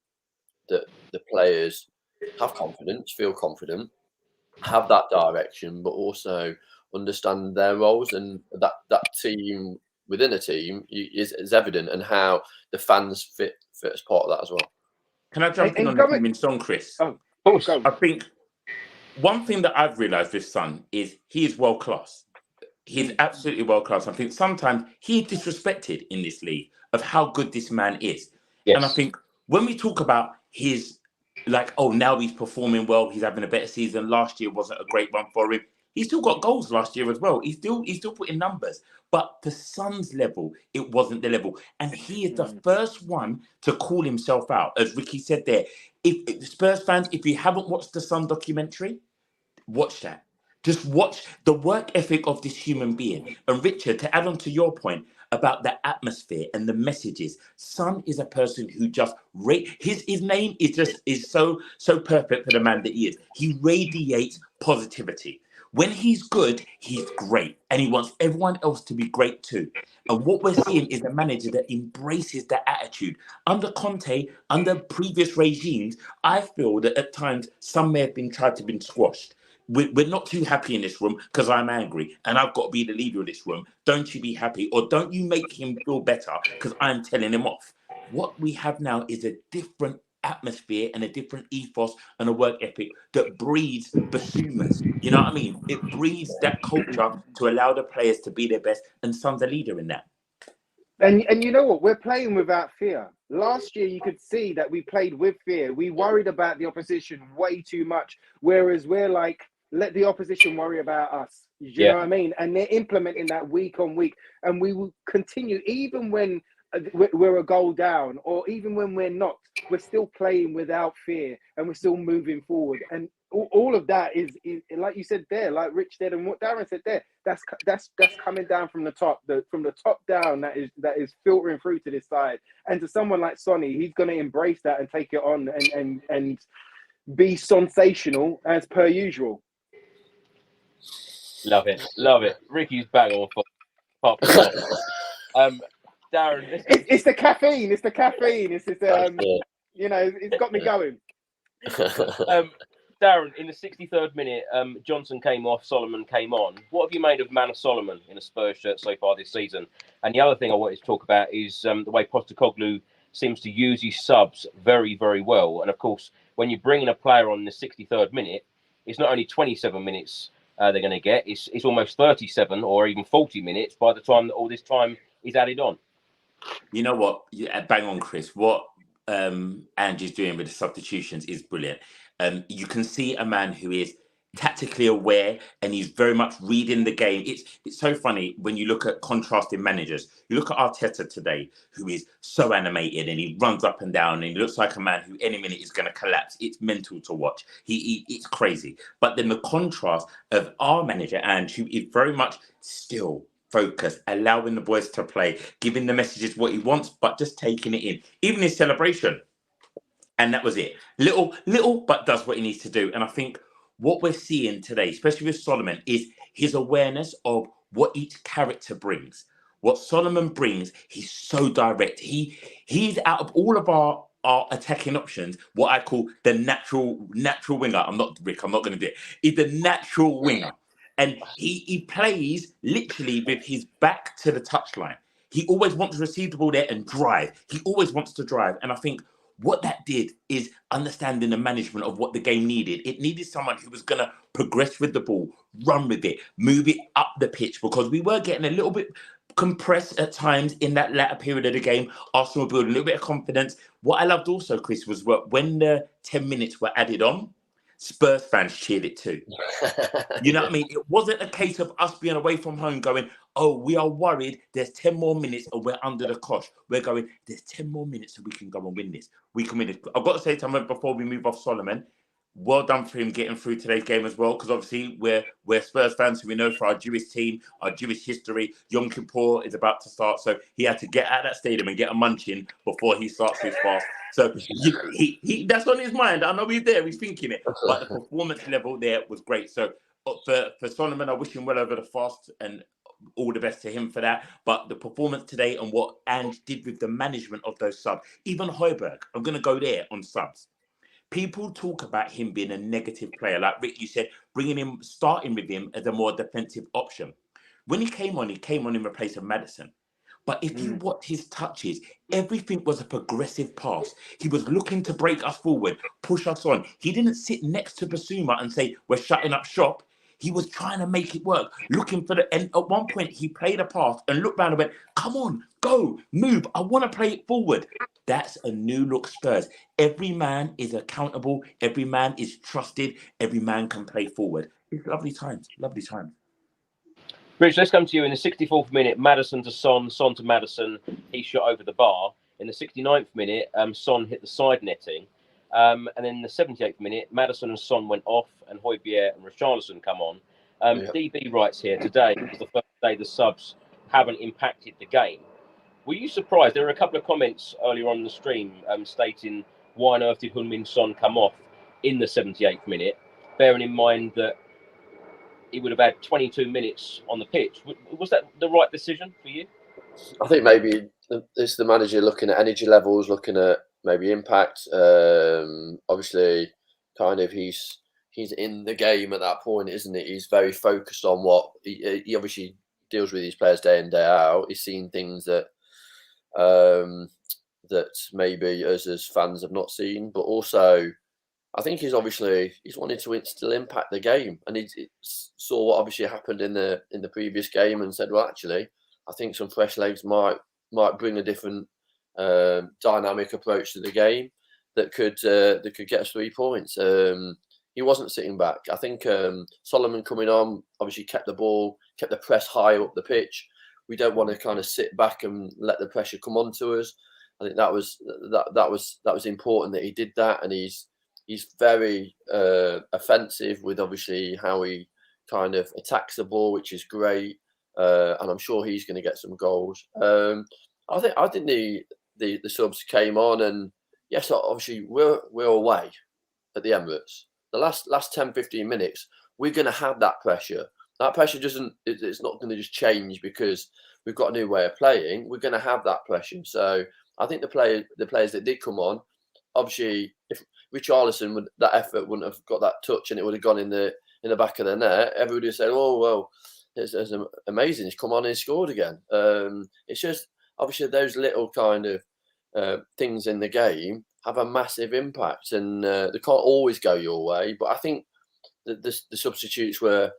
S2: the players have confidence, feel confident, have that direction, but also understand their roles, and that team within a team is evident, and how the fans fit as part of that as well.
S4: Can I jump in on the in song, Chris?
S3: Oh, of course.
S4: I think one thing that I've realised with Son is he is world class. He's absolutely world class. I think sometimes he's disrespected in this league of how good this man is.
S1: Yes.
S4: And I think when we talk about his, like, oh, now he's performing well, he's having a better season. Last year wasn't a great one for him. He still got goals last year as well. He's still putting numbers. But the Sun's level, it wasn't the level. And he is the first one to call himself out. As Ricky said there, if Spurs fans, if you haven't watched the Sun documentary, watch that. Just watch the work ethic of this human being. And Richard, to add on to your point about the atmosphere and the messages, Son is a person who just his name is so perfect for the man that he is. He radiates positivity. When he's good, he's great, and he wants everyone else to be great too. And what we're seeing is a manager that embraces that attitude. Under Conte, under previous regimes, I feel that at times some may have been tried to be squashed. We're not too happy in this room because I'm angry and I've got to be the leader of this room. Don't you be happy, or don't you make him feel better because I'm telling him off. What we have now is a different atmosphere and a different ethos and a work ethic that breeds bassooners. You know what I mean? It breeds that culture to allow the players to be their best, and Son's a leader in that.
S3: And you know what? We're playing without fear. Last year, you could see that we played with fear. We worried about the opposition way too much, whereas we're like, let the opposition worry about us. You know what I mean? And they're implementing that week on week. And we will continue, even when we're a goal down, or even when we're not, we're still playing without fear, and we're still moving forward. And all of that is like you said there, like Rich said, and what Darren said there, that's coming down from the top, from the top down, that is filtering through to this side. And to someone like Sonny, he's going to embrace that and take it on and be sensational as per usual.
S1: Love it. Ricky's bang on for pop. Darren,
S3: it's the caffeine. It's you know, it's got me going.
S1: Darren, in the 63rd minute, Johnson came off, Solomon came on. What have you made of Manor Solomon in a Spurs shirt so far this season? And the other thing I wanted to talk about is the way Postecoglou seems to use his subs very, very well. And of course, when you bring in a player on the 63rd minute, it's not only 27 minutes they're going to get, it's almost 37 or even 40 minutes by the time that all this time is added on.
S4: You know what? Bang on, Chris. What Ange's doing with the substitutions is brilliant. You can see a man who is tactically aware, and he's very much reading the game. It's so funny when you look at contrasting managers. You look at Arteta today, who is so animated, and he runs up and down, and he looks like a man who any minute is going to collapse. It's mental to watch. It's crazy. But then the contrast of our manager, Ange, who is very much still focused, allowing the boys to play, giving the messages what he wants, but just taking it in. Even his celebration. And that was it. Little, but does what he needs to do. And I think what we're seeing today, especially with Solomon, is his awareness of what each character brings. What Solomon brings, he's so direct. He's out of all of our attacking options, what I call the natural winger. I'm not Rick, I'm not going to do it. He's the natural winger. And he plays literally with his back to the touchline. He always wants to receive the ball there and drive. He always wants to drive. And I think what that did is understanding the management of what the game needed. It needed someone who was going to progress with the ball, run with it, move it up the pitch, because we were getting a little bit compressed at times in that latter period of the game. Arsenal building a little bit of confidence. What I loved also, Chris, was when the 10 minutes were added on, Spurs fans cheered it too. You know what I mean? It wasn't a case of us being away from home going, oh, we are worried there's 10 more minutes and we're under the cosh. We're going, there's 10 more minutes so we can go and win this. We can win it. I've got to say something before we move off Solomon. Well done for him getting through today's game as well, because obviously we're Spurs fans who we know for our Jewish team, our Jewish history. Yom Kippur is about to start, so he had to get out of that stadium and get a munching before he starts his fast. So he that's on his mind. I know he's there, he's thinking it, but the performance level there was great. So for Solomon, I wish him well over the fast and all the best to him for that. But the performance today and what Ange did with the management of those subs, even Højbjerg, I'm going to go there on subs. People talk about him being a negative player. Like Rick, you said, starting with him as a more defensive option. When he came on in replace of Maddison. But if you watch his touches, everything was a progressive pass. He was looking to break us forward, push us on. He didn't sit next to Basuma and say, we're shutting up shop. He was trying to make it work, looking for and at one point, he played a pass and looked down and went, come on, go, move. I want to play it forward. That's a new look Spurs. Every man is accountable. Every man is trusted. Every man can play forward. It's lovely times, lovely times.
S1: Rich, let's come to you in the 64th minute. Maddison to Son, Son to Maddison. He shot over the bar. In the 69th minute, Son hit the side netting. And then in the 78th minute, Maddison and Son went off, and Højbjerg and Richarlison come on. DB writes here, today is the first day the subs haven't impacted the game. Were you surprised? There were a couple of comments earlier on in the stream stating, why on earth did Heung-min Son come off in the 78th minute, bearing in mind that he would have had 22 minutes on the pitch. Was that the right decision for you?
S2: I think maybe it's the manager looking at energy levels, looking at maybe impact. Obviously, kind of he's in the game at that point, isn't it? He's very focused on what he obviously deals with these players day in, day out. He's seen things that that maybe us as fans have not seen, but also I think he's wanted to still impact the game, and he saw what obviously happened in the previous game and said, well, actually, I think some fresh legs might bring a different dynamic approach to the game that could get us 3 points. He wasn't sitting back. I think Solomon coming on obviously kept the press high up the pitch. We don't want to kind of sit back and let the pressure come onto us. I think that was important that he did that, and he's very offensive with obviously how he kind of attacks the ball, which is great, and I'm sure he's going to get some goals. I think the subs came on, and yes, obviously we're away at the Emirates. The last 10-15 minutes, we're going to have that pressure. That pressure it's not going to just change because we've got a new way of playing. We're going to have that pressure. So I think the players that did come on, obviously, if Richarlison that effort wouldn't have got that touch and it would have gone in the back of the net, everybody would have said, "Oh well, it's amazing. He's come on and he scored again." It's just obviously those little kind of things in the game have a massive impact, and they can't always go your way. But I think the substitutes were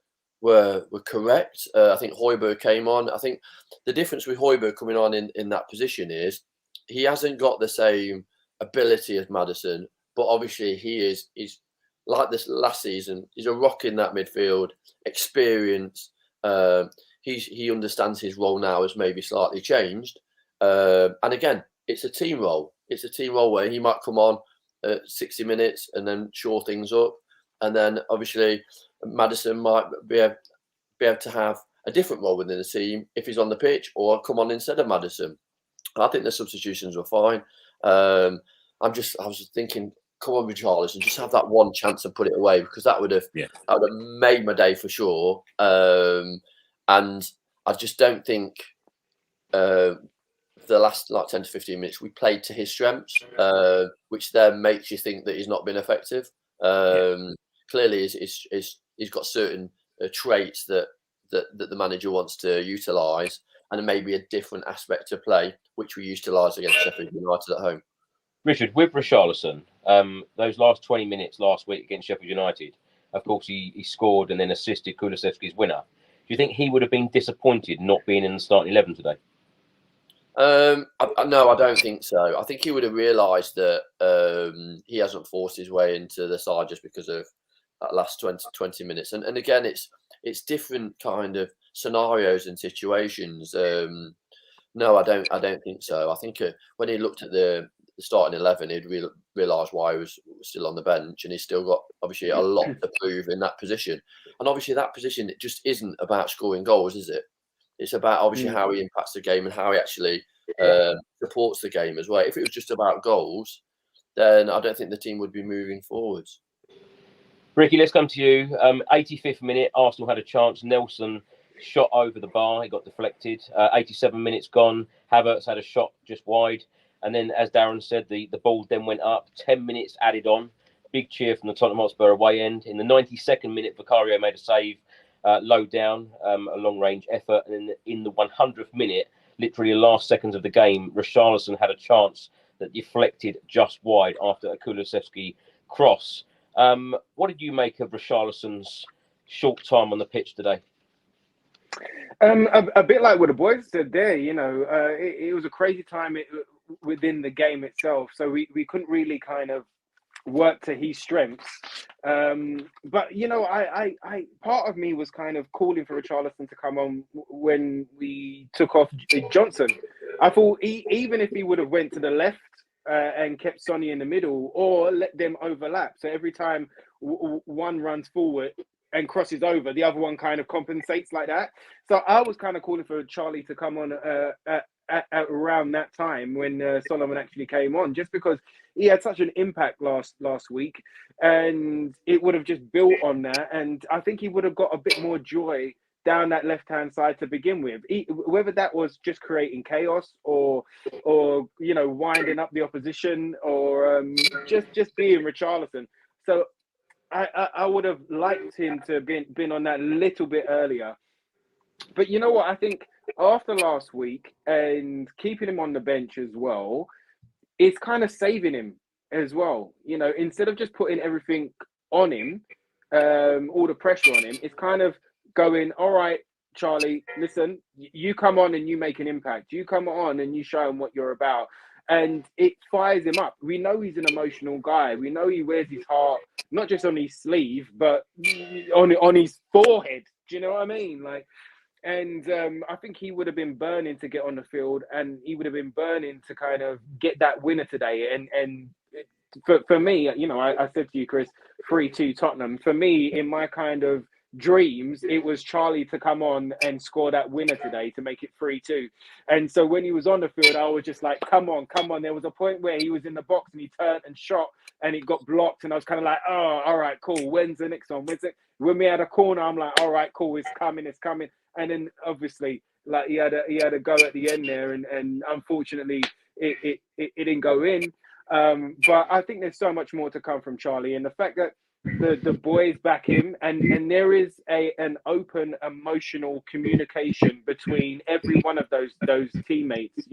S2: correct. I think Højbjerg came on. I think the difference with Højbjerg coming on in that position is he hasn't got the same ability as Maddison, but obviously he's like this last season. He's a rock in that midfield, experience. He understands his role now has maybe slightly changed, and again, it's a team role. It's a team role where he might come on 60 minutes and then shore things up, and then obviously Maddison might be able to have a different role within the team if he's on the pitch or come on instead of Maddison. I think the substitutions were fine. I was thinking, come on, Richarlison, just have that one chance and put it away, because that would have made my day for sure. And I just don't think the last 10 to 15 minutes we played to his strengths, which then makes you think that he's not been effective. Clearly, he's got certain traits that the manager wants to utilise, and maybe a different aspect to play, which we utilised against Sheffield United at home.
S1: Richard, with Richarlison, those last 20 minutes last week against Sheffield United, of course, he scored and then assisted Kulusevski's winner. Do you think he would have been disappointed not being in the starting 11 today?
S2: No, I don't think so. I think he would have realised that he hasn't forced his way into the side just because of that last 20 minutes. And again, it's different kind of scenarios and situations. No, I don't think so. I think when he looked at the starting 11, he'd realised why he was still on the bench, and he's still got obviously a lot to prove in that position. And obviously that position, it just isn't about scoring goals, is it? It's about obviously how he impacts the game and how he actually supports the game as well. If it was just about goals, then I don't think the team would be moving forwards.
S1: Ricky, let's come to you. 85th minute, Arsenal had a chance. Nelson shot over the bar. It got deflected. 87 minutes gone. Havertz had a shot just wide. And then, as Darren said, the ball then went up. 10 minutes added on. Big cheer from the Tottenham Hotspur away end. In the 92nd minute, Vicario made a save, low down, a long-range effort. And then in the 100th minute, literally the last seconds of the game, Richarlison had a chance that deflected just wide after a Kulusevski cross. What did you make of Richarlison's short time on the pitch today?
S3: A bit like what the boys said there, it was a crazy time within the game itself. So we couldn't really kind of work to his strengths. But, I part of me was kind of calling for Richarlison to come on when we took off Johnson. I thought even if he would have went to the left and kept Sonny in the middle, or let them overlap. So every time one runs forward and crosses over, the other one kind of compensates like that. So I was kind of calling for Charlie to come on at around that time when Solomon actually came on, just because he had such an impact last week, and it would have just built on that. And I think he would have got a bit more joy down that left-hand side to begin with, whether that was just creating chaos or winding up the opposition, or just being Richarlison. So I would have liked him to have been on that little bit earlier. But you know what? I think after last week and keeping him on the bench as well, it's kind of saving him as well. Instead of just putting everything on him, all the pressure on him, it's kind of going, all right, Charlie, listen, you come on and you make an impact. You come on and you show him what you're about. And it fires him up. We know he's an emotional guy. We know he wears his heart, not just on his sleeve, but on his forehead. Do you know what I mean? And I think he would have been burning to get on the field, and he would have been burning to kind of get that winner today. And for me, I said to you, Chris, 3-2 Tottenham. For me, in my kind of dreams, it was Charlie to come on and score that winner today to make it 3-2. And so when he was on the field, I was just like, come on. There was a point where he was in the box and he turned and shot and it got blocked, and I was kind of like, oh, all right, cool. When's the next one? When we had a corner, I'm like, all right, cool, it's coming. And then obviously, he had a go at the end there, and unfortunately, it didn't go in. But I think there's so much more to come from Charlie, and the fact that the boys back him, and there is an open emotional communication between every one of those teammates.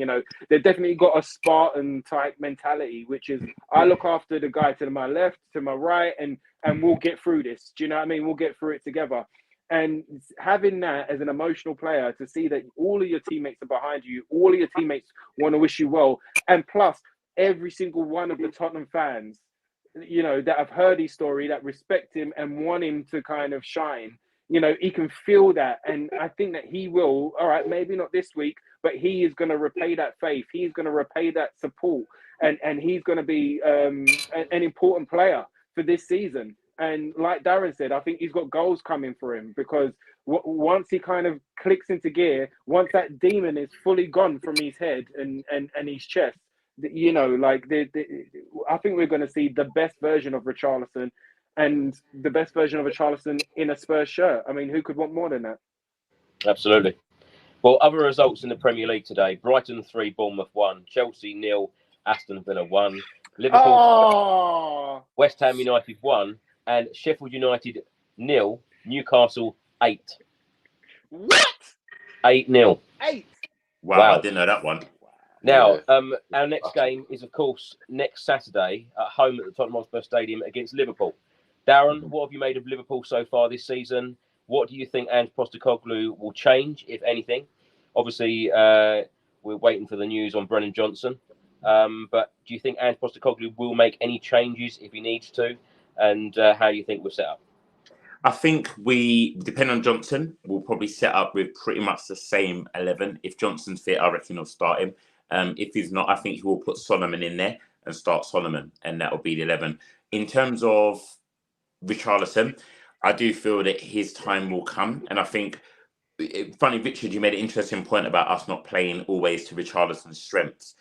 S3: They've definitely got a Spartan type mentality, which is, I look after the guy to my left, to my right, and we'll get through this. Do you know what I mean? We'll get through it together. And having that as an emotional player, to see that all of your teammates are behind you, all of your teammates want to wish you well, and plus every single one of the Tottenham fans, that have heard his story, that respect him and want him to kind of shine, he can feel that. And I think that he will, all right, maybe not this week, but he is going to repay that faith. He's going to repay that support. And he's going to be an important player for this season. And like Darren said, I think he's got goals coming for him, because once he kind of clicks into gear, once that demon is fully gone from his head and his chest, I think we're going to see the best version of Richarlison, and the best version of Richarlison in a Spurs shirt. I mean, who could want more than that?
S1: Absolutely. Well, other results in the Premier League today: Brighton 3, Bournemouth 1, Chelsea 0, Aston Villa 1, Liverpool, West Ham United 1, and Sheffield United 0, Newcastle 8.
S3: What?
S1: 8-0.
S3: 8.
S4: Wow, I didn't know that one.
S1: Now, our next game is, of course, next Saturday at home at the Tottenham Hotspur Stadium against Liverpool. Darren, what have you made of Liverpool so far this season? What do you think Ange Postecoglou will change, if anything? Obviously, we're waiting for the news on Brennan Johnson. But do you think Ange Postecoglou will make any changes if he needs to? And how do you think we're set up?
S4: I think we, depending on Johnson, we'll probably set up with pretty much the same 11. If Johnson's fit, I reckon he'll start him. If he's not, I think he will put Solomon in there and start Solomon, and that will be the 11. In terms of Richarlison, I do feel that his time will come. And I think, funny, Richard, you made an interesting point about us not playing always to Richarlison's strengths.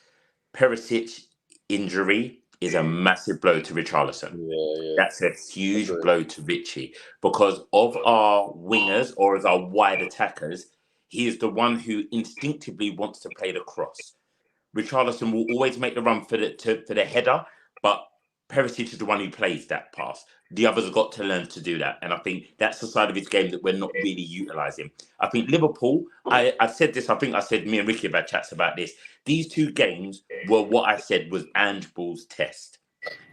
S4: Perisic injury is a massive blow to Richarlison.
S2: Yeah.
S4: That's a huge blow to Richie, because of our wingers or as our wide attackers, he is the one who instinctively wants to play the cross. Richarlison will always make the run for the header, but Perisic is the one who plays that pass. The others have got to learn to do that. And I think that's the side of his game that we're not really utilising. I think Liverpool, I said this, I think I said, me and Ricky have had chats about this. These two games were what I said was Ange Ball's test.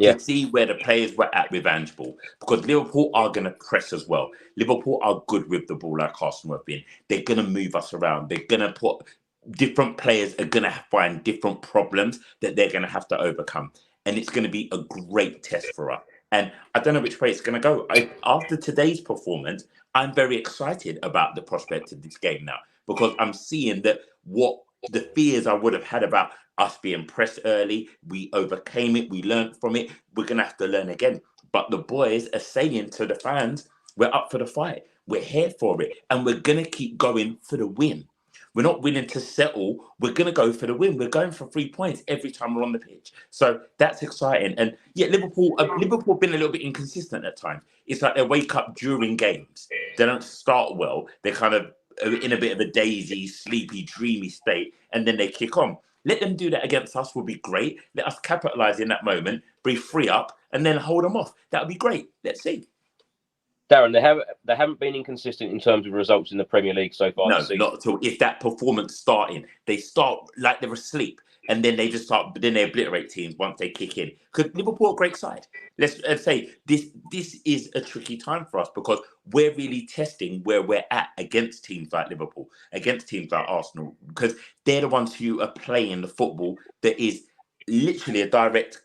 S4: To see where the players were at with Ange Ball. Because Liverpool are going to press as well. Liverpool are good with the ball like Arsenal have been. They're going to move us around. They're going to put... different players are going to find different problems that they're going to have to overcome. And it's going to be a great test for us. And I don't know which way it's going to go. After today's performance, I'm very excited about the prospect of this game now, because I'm seeing that what the fears I would have had about us being pressed early, we overcame it, we learned from it, we're going to have to learn again. But the boys are saying to the fans, we're up for the fight, we're here for it, and we're going to keep going for the win. We're not willing to settle. We're going to go for the win. We're going for 3 points every time we're on the pitch. So that's exciting. And yeah, Liverpool have been a little bit inconsistent at times. It's like they wake up during games. They don't start well. They're kind of in a bit of a dazy, sleepy, dreamy state, and then they kick on. Let them do that against us will be great. Let us capitalise in that moment, be free up, and then hold them off. That would be great. Let's see.
S1: Darren, they haven't been inconsistent in terms of results in the Premier League so far.
S4: No, not at all. If that performance starting, they start like they're asleep, and then they just start. Then they obliterate teams once they kick in. Because Liverpool are a great side. Let's say this is a tricky time for us, because we're really testing where we're at against teams like Liverpool, against teams like Arsenal, because they're the ones who are playing the football that is literally a direct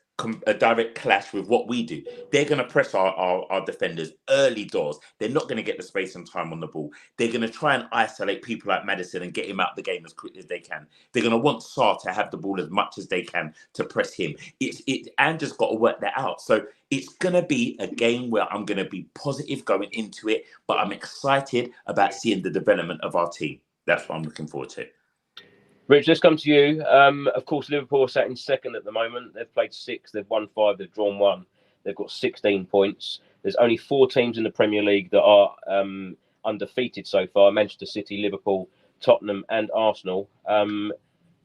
S4: clash with what we do. They're going to press our defenders early doors. They're not going to get the space and time on the ball. They're going to try and isolate people like Maddison and get him out of the game as quickly as they can. They're going to want Sarr to have the ball as much as they can to press him. And just got to work that out. So it's going to be a game where I'm going to be positive going into it, but I'm excited about seeing the development of our team. That's what I'm looking forward to.
S1: Rich, let's come to you. Of course, Liverpool are sat in second at the moment. They've played 6, they've won 5, they've drawn 1. They've got 16 points. There's only 4 teams in the Premier League that are undefeated so far: Manchester City, Liverpool, Tottenham and Arsenal.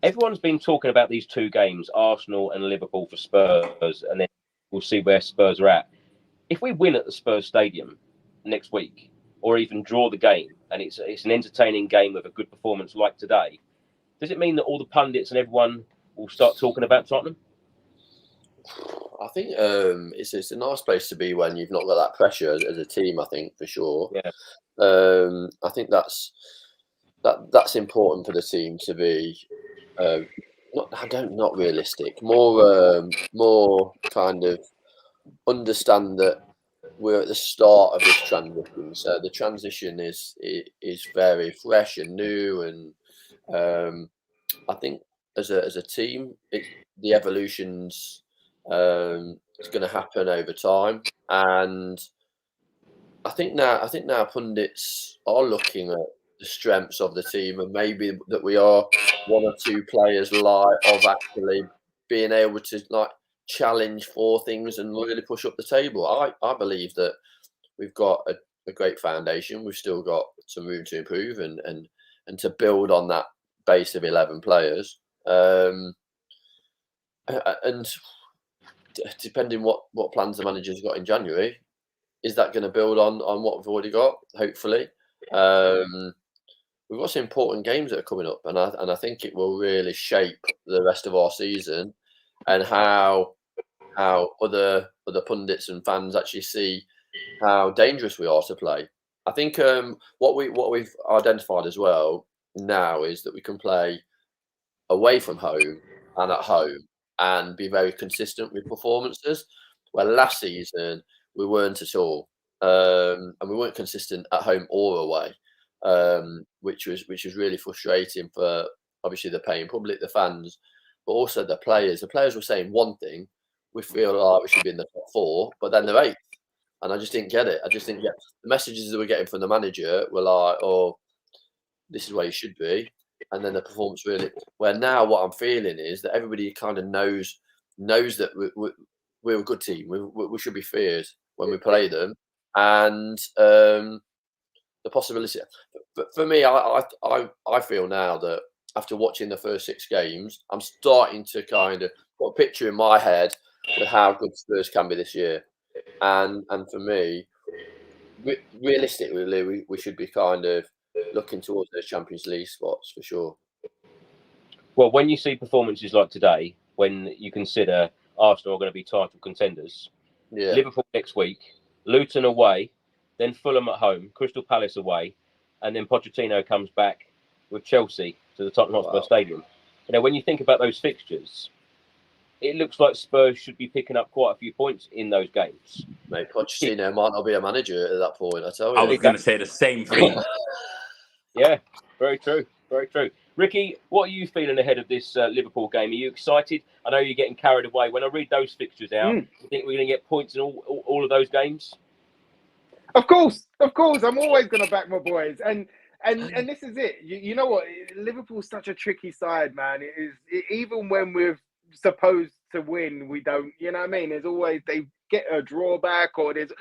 S1: Everyone's been talking about these 2 games, Arsenal and Liverpool for Spurs, and then we'll see where Spurs are at. If we win at the Spurs Stadium next week, or even draw the game, and it's an entertaining game with a good performance like today, does it mean that all the pundits and everyone will start talking about Tottenham?
S2: I think it's a nice place to be when you've not got that pressure as a team. I think for sure.
S1: Yeah.
S2: I think that's important for the team to be not realistic. More kind of understand that we're at the start of this transition. So the transition is very fresh and new, and I think as a team, the evolution's it's going to happen over time, and I think now pundits are looking at the strengths of the team, and maybe that we are 1 or 2 players light of actually being able to challenge for things and really push up the table. I believe that we've got a great foundation. We've still got some room to improve and to build on that base of 11 players. And depending what plans the manager's got in January, is that going to build on what we've already got? Hopefully. We've got some important games that are coming up, and I think it will really shape the rest of our season and how other pundits and fans actually see how dangerous we are to play. I think what we've identified as well now is that we can play away from home and at home and be very consistent with performances, where last season we weren't at all, and we weren't consistent at home or away, which was really frustrating for obviously the paying public, the fans, but also the players. The players were saying one thing: we feel like we should be in the top 4, but then they're 8th, and I just didn't get it. I just didn't get the messages that we're getting from the manager were like, "Oh, this is where you should be," and then the performance really. Where now what I'm feeling is that everybody kind of knows knows that we're a good team. We should be feared when we play them, and the possibility. But for me, I feel now that after watching the first 6 games, I'm starting to kind of put a picture in my head with how good Spurs can be this year, and for me, realistically, we should be kind of looking towards those Champions League spots for sure.
S1: Well, when you see performances like today, when you consider Arsenal are going to be title contenders, Liverpool next week, Luton away, then Fulham at home, Crystal Palace away, and then Pochettino comes back with Chelsea to the Tottenham Hotspur Stadium. You know, when you think about those fixtures, it looks like Spurs should be picking up quite a few points in those games.
S2: Mate, Pochettino might not be a manager at that point, I tell you.
S4: I was going to say the same thing.
S1: Yeah, very true. Very true. Ricky, what are you feeling ahead of this Liverpool game? Are you excited? I know you're getting carried away. When I read those fixtures out, you think we're going to get points in all of those games?
S3: Of course. I'm always going to back my boys. And this is it. You know what? Liverpool's such a tricky side, man. Even when we're supposed to win, we don't. You know what I mean? There's always, they get a drawback, or there's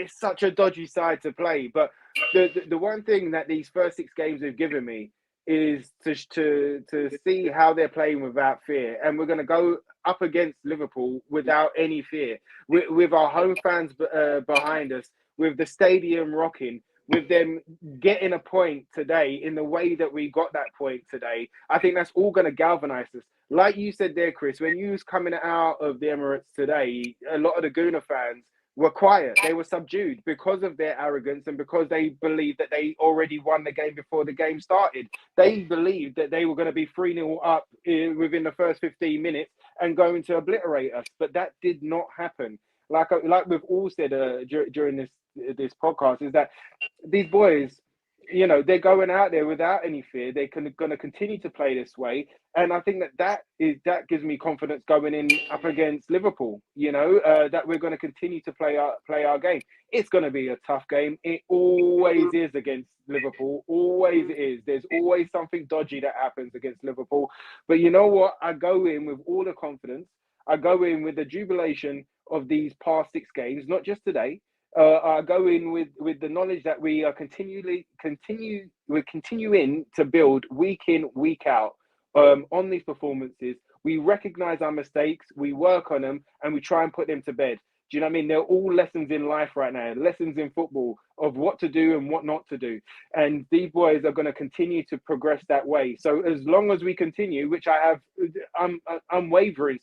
S3: such a dodgy side to play. But the one thing that these first 6 games have given me is to see how they're playing without fear. And we're going to go up against Liverpool without any fear, with our home fans behind us, with the stadium rocking, with them getting a point today in the way that we got that point today. I think that's all going to galvanise us. Like you said there, Chris, when you was coming out of the Emirates today, a lot of the Gooner fans were quiet. They were subdued because of their arrogance and because they believed that they already won the game before the game started. They believed that they were going to be 3-0 up within the first 15 minutes and going to obliterate us. But that did not happen. Like we've all said during this podcast, is that these boys, you know, they're going out there without any fear. They're going to continue to play this way, and I think that gives me confidence going in up against Liverpool. You know, that we're going to continue to play our game. It's going to be a tough game. It always is against Liverpool. Always is. There's always something dodgy that happens against Liverpool. But you know what? I go in with all the confidence. I go in with the jubilation of these past 6 games, not just today. I go in with the knowledge that we are continuing to build week in, week out on these performances. We recognize our mistakes, we work on them, and we try and put them to bed. Do you know what I mean? They're all lessons in life right now, lessons in football of what to do and what not to do. And these boys are going to continue to progress that way. So as long as we continue, which I have unwavering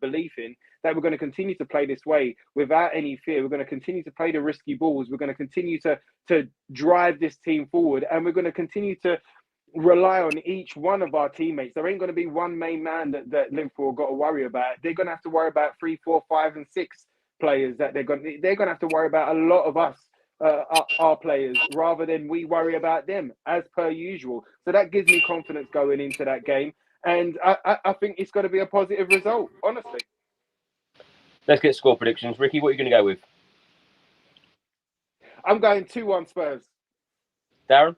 S3: belief in, that we're going to continue to play this way without any fear. We're going to continue to play the risky balls. We're going to continue to drive this team forward. And we're going to continue to rely on each one of our teammates. There ain't going to be one main man that Liverpool got to worry about. They're going to have to worry about 3, 4, 5, and 6 players that they're going to have to worry about a lot of us, our players, rather than we worry about them as per usual. So that gives me confidence going into that game. And I think it's going to be a positive result, honestly.
S1: Let's get score predictions. Ricky, what are you going to go with?
S3: I'm going 2-1 Spurs.
S1: Darren?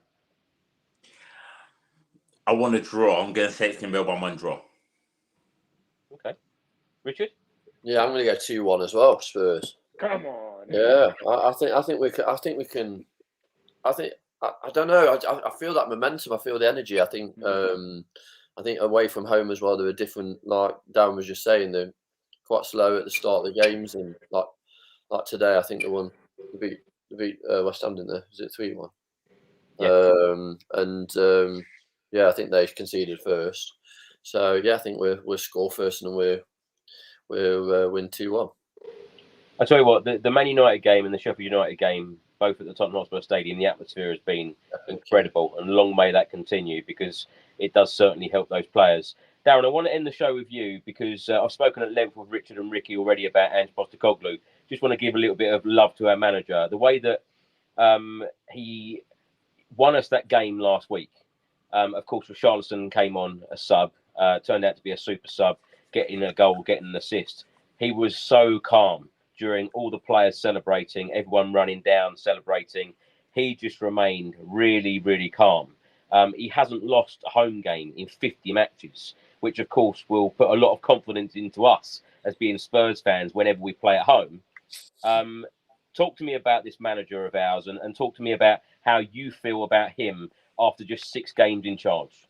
S4: I want to draw. I'm going to say it's going to be a 1-1 draw.
S1: Okay. Richard?
S2: Yeah, I'm going to go 2-1 as well, Spurs.
S3: Come on.
S2: Yeah, I think we can. I don't know. I feel that momentum. I feel the energy. I think away from home as well, there are different. Like Darren was just saying, they're quite slow at the start of the games, and like today, I think they beat West Ham, didn't they? Was it 3-1?
S1: Yeah.
S2: Yeah, I think they conceded first. So yeah, I think we'll score first, and we'll win 2-1.
S1: I tell you what, the Man United game and the Sheffield United game, both at the Tottenham Hotspur Stadium, the atmosphere has been incredible, and long may that continue, because it does certainly help those players. Darren, I want to end the show with you because I've spoken at length with Richard and Ricky already about Ange Postecoglou. Just want to give a little bit of love to our manager. The way that he won us that game last week. Of course, Richarlison came on a sub, turned out to be a super sub, getting a goal, getting an assist. He was so calm during all the players celebrating, everyone running down, celebrating. He just remained really, really calm. He hasn't lost a home game in 50 matches. which of course will put a lot of confidence into us as being Spurs fans whenever we play at home. Talk to me about this manager of ours, and talk to me about how you feel about him after just 6 games in charge.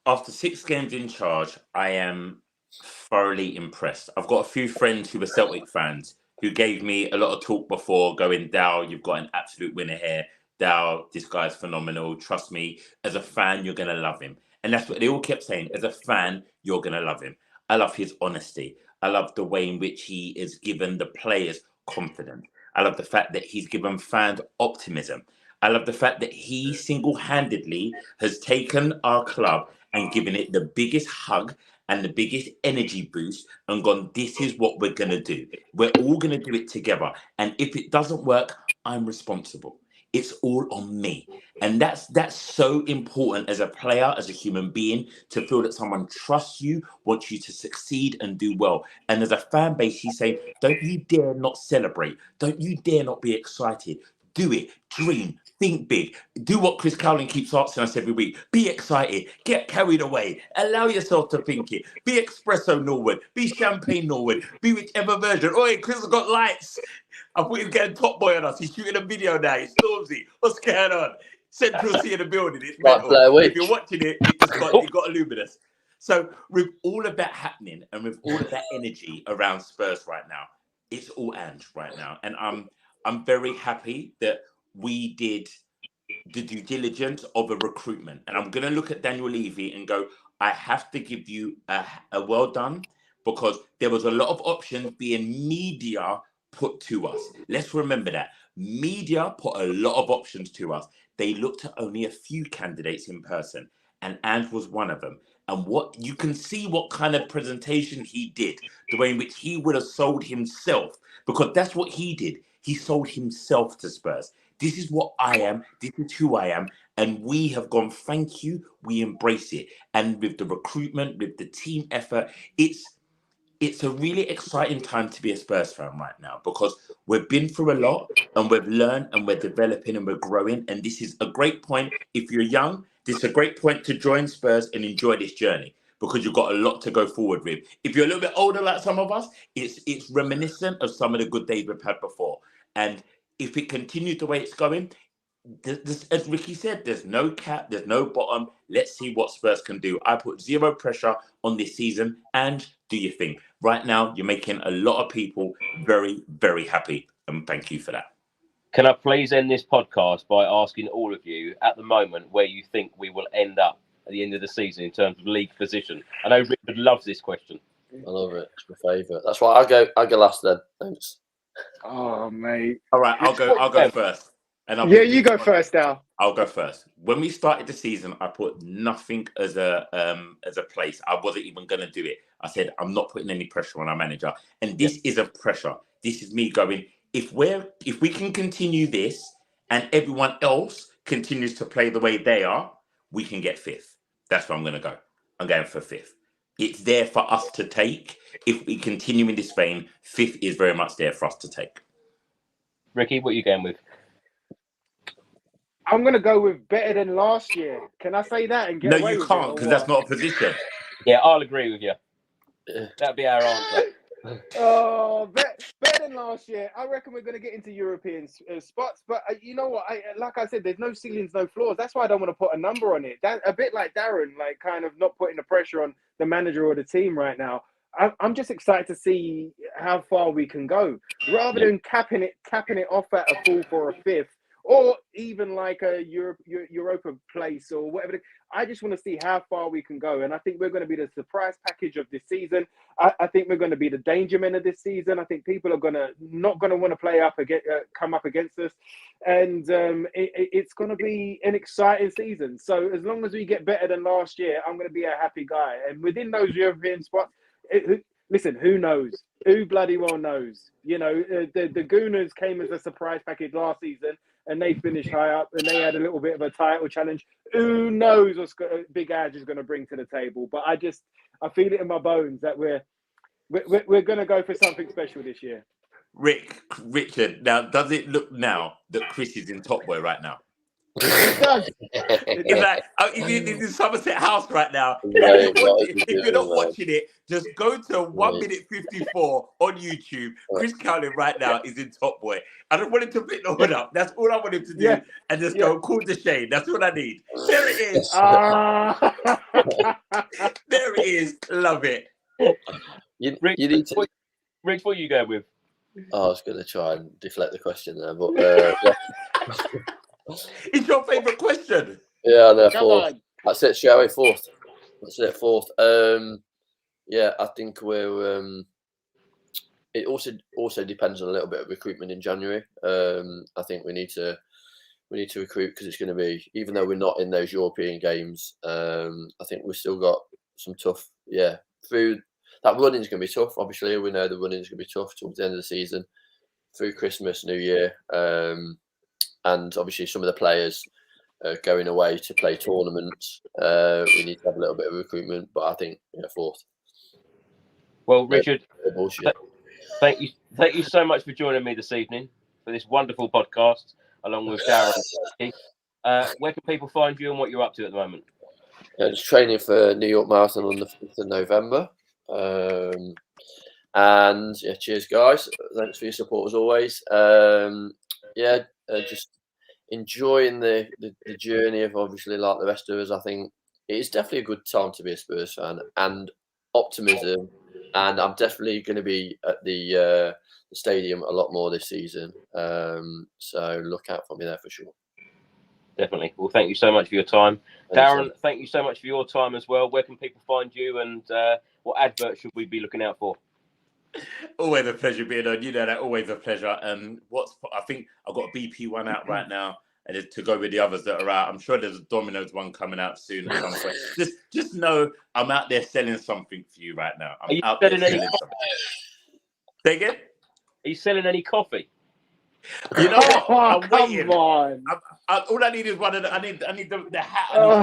S4: After 6 games in charge, I am thoroughly impressed. I've got a few friends who are Celtic fans who gave me a lot of talk before, going, Dow, you've got an absolute winner here. Dow, this guy's phenomenal. Trust me, as a fan, you're going to love him. And that's what they all kept saying. As a fan, you're going to love him. I love his honesty. I love the way in which he is given the players confidence. I love the fact that he's given fans optimism. I love the fact that he single-handedly has taken our club and given it the biggest hug and the biggest energy boost and gone, this is what we're going to do. We're all going to do it together. And if it doesn't work, I'm responsible. It's all on me. And that's so important as a player, as a human being, to feel that someone trusts you, wants you to succeed and do well. And as a fan base, he's saying, don't you dare not celebrate. Don't you dare not be excited. Do it. Dream. Think big. Do what Chris Cowlin keeps asking us every week. Be excited. Get carried away. Allow yourself to think it. Be espresso Norwood. Be champagne Norwood. Be whichever version. Oh, Chris has got lights. I thought he was getting Top Boy on us. He's shooting a video now. He's Stormzy. What's going on? Central C in the building. It's mental. If you're watching it, it got luminous. So with all of that happening and with all of that energy around Spurs right now, it's all and right now. And I'm very happy that we did the due diligence of a recruitment. And I'm going to look at Daniel Levy and go, I have to give you a well done, because there was a lot of options being media put to us. Let's remember that. Media put a lot of options to us. They looked at only a few candidates in person, and Ange was one of them. And what you can see what kind of presentation he did, the way in which he would have sold himself, because that's what he did. He sold himself to Spurs. This is what I am. This is who I am. And we have gone, thank you. We embrace it. And with the recruitment, with the team effort, it's a really exciting time to be a Spurs fan right now, because we've been through a lot and we've learned and we're developing and we're growing. And this is a great point. If you're young, this is a great point to join Spurs and enjoy this journey, because you've got a lot to go forward with. If you're a little bit older like some of us, it's reminiscent of some of the good days we've had before. And if it continues the way it's going, as Ricky said, there's no cap, there's no bottom. Let's see what Spurs can do. I put zero pressure on this season, and do your thing. Right now, you're making a lot of people very, very happy, and thank you for that.
S1: Can I please end this podcast by asking all of you at the moment where you think we will end up at the end of the season in terms of league position? I know Richard loves this question.
S2: I love it. It's my favourite. That's why I'll go last then. Thanks.
S3: Oh, mate.
S4: All right, I'll go first. And
S3: you go first, Al.
S4: I'll go first. When we started the season, I put nothing as a place. I wasn't even going to do it. I said, I'm not putting any pressure on our manager. And this isn't pressure. This is me going, if we can continue this and everyone else continues to play the way they are, we can get 5th. That's where I'm going to go. I'm going for 5th. It's there for us to take. If we continue in this vein, 5th is very much there for us to take.
S1: Ricky, what are you going with?
S3: I'm going to go with better than last year. Can I say that and get away with it?
S4: No, you can't, because that's not a position.
S1: Yeah, I'll agree with you. That'd be our answer.
S3: Oh, better than last year. I reckon we're going to get into European spots. But you know what? Like I said, there's no ceilings, no floors. That's why I don't want to put a number on it. That a bit like Darren, like kind of not putting the pressure on the manager or the team right now. I'm just excited to see how far we can go, rather than capping it off at a 4th or a 5th, or even like a Europa place or whatever. I just want to see how far we can go. And I think we're going to be the surprise package of this season. I think we're going to be the danger men of this season. I think people are not going to want to come up against us. And it's going to be an exciting season. So as long as we get better than last year, I'm going to be a happy guy. And within those European spots, listen, who knows? Who bloody well knows? You know, the Gooners came as a surprise package last season, and they finished high up, and they had a little bit of a title challenge. Who knows what Big Adge is going to bring to the table? But I feel it in my bones that we're going to go for something special this year.
S4: Richard, now does it look now that Chris is in Top Boy right now?
S3: It does.
S4: It's like he's in Somerset House right now.
S2: Right,
S4: If you're not watching it, just go to 1 minute 54 on YouTube. Chris Cowlin right now is in Top Boy. I don't want him to pick the hood up. That's all I want him to do, and just go call the shade. That's what I need. There it is. There it is. Love it.
S1: Rick,
S2: you need to...
S1: Rick, what are you going with?
S2: I was going to try and deflect the question there, but
S4: It's your favourite question.
S2: yeah, no, fourth. That's it, shall we? Fourth. That's it, fourth. Yeah, I think we're. It also depends on a little bit of recruitment in January. I think we need to recruit because it's going to be, even though we're not in those European games. I think we've still got some tough. Yeah, through that running's going to be tough. Obviously, we know the running's going to be tough towards the end of the season, through Christmas, New Year. And obviously some of the players going away to play tournaments. We need to have a little bit of recruitment, but I think fourth.
S1: Well, Richard,
S2: bullshit.
S1: thank you so much for joining me this evening for this wonderful podcast, along with Darren. Where can people find you and what you're up to at the moment?
S2: Just training for New York Marathon on the 5th of November. And yeah, cheers, guys. Thanks for your support as always. Just enjoying the journey of, obviously, like the rest of us. I think it is definitely a good time to be a Spurs fan, and optimism. And I'm definitely going to be at the stadium a lot more this season. So look out for me there for sure.
S1: Definitely. Well, thank you so much for your time. Darren, thank you so much for your time as well. Where can people find you, and what adverts should we be looking out for?
S4: Always a pleasure being on. You know that, always a pleasure. I think I've got a BP one out right now, and it's to go with the others that are out. I'm sure there's a Domino's one coming out soon at some point. Just know I'm out there selling something for you right now. I'm out there selling something. Say again?
S1: Are you selling any coffee?
S4: You know what? I'm waiting.
S3: On.
S4: All I need is one of the. I need the hat. I need to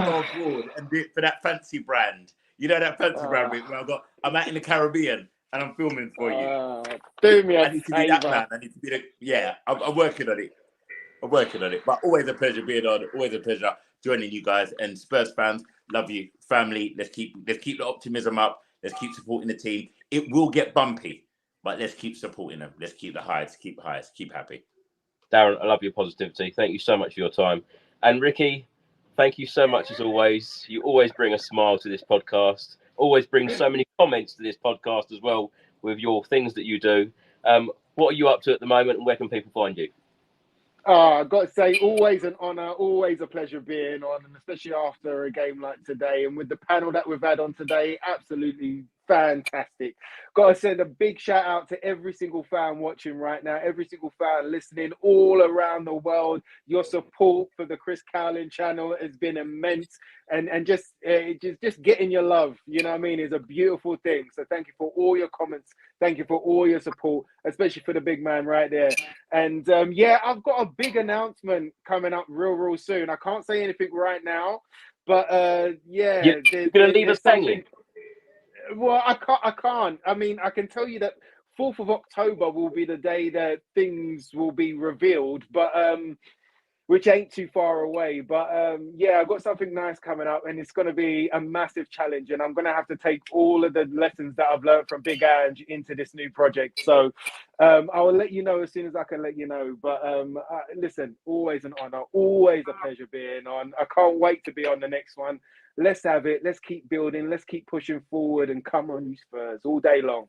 S4: go abroad and do it for that fancy brand. You know that fancy brand where I'm out in the Caribbean. And I'm filming for you.
S3: Do me
S4: I need to be that man. I need to be I'm working on it. But always a pleasure being on. Always a pleasure joining you guys. And Spurs fans, love you. Family, let's keep the optimism up. Let's keep supporting the team. It will get bumpy, but let's keep supporting them. Let's keep the highs. Keep happy.
S1: Darren, I love your positivity. Thank you so much for your time. And Ricky, thank you so much as always. You always bring a smile to this podcast. Always bring so many comments to this podcast as well with your things that you do. What are you up to at the moment, and where can people find you?
S3: I've got to say, always an honour, always a pleasure being on, and especially after a game like today. And with the panel that we've had on today, absolutely fantastic. Got to send a big shout out to every single fan watching right now, every single fan listening all around the world. Your support for the Chris Cowlin channel has been immense, and just getting your love, you know what I mean, is a beautiful thing. So thank you for all your comments. Thank you for all your support, especially for the big man right there. And I've got a big announcement coming up real soon. I can't say anything right now, but you're gonna leave us hanging. Well, I can't. I mean, I can tell you that 4th of October will be the day that things will be revealed, but which ain't too far away. But I've got something nice coming up, and it's going to be a massive challenge, and I'm going to have to take all of the lessons that I've learned from Big Ange into this new project. So I will let you know as soon as I can let you know. But listen, always an honour, always a pleasure being on. I can't wait to be on the next one. Let's have it. Let's keep building. Let's keep pushing forward, and come on, you Spurs, all day long.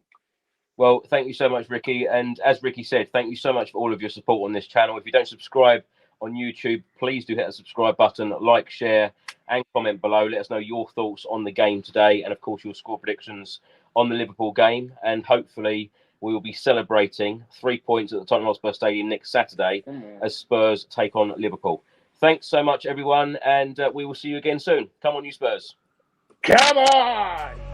S1: Well, thank you so much, Ricky. And as Ricky said, thank you so much for all of your support on this channel. If you don't subscribe on YouTube, please do hit the subscribe button, like, share, and comment below. Let us know your thoughts on the game today, and of course your score predictions on the Liverpool game. And hopefully we will be celebrating 3 points at the Tottenham Hotspur Stadium next Saturday as Spurs take on Liverpool. Thanks so much, everyone, and we will see you again soon. Come on, you Spurs.
S3: Come on!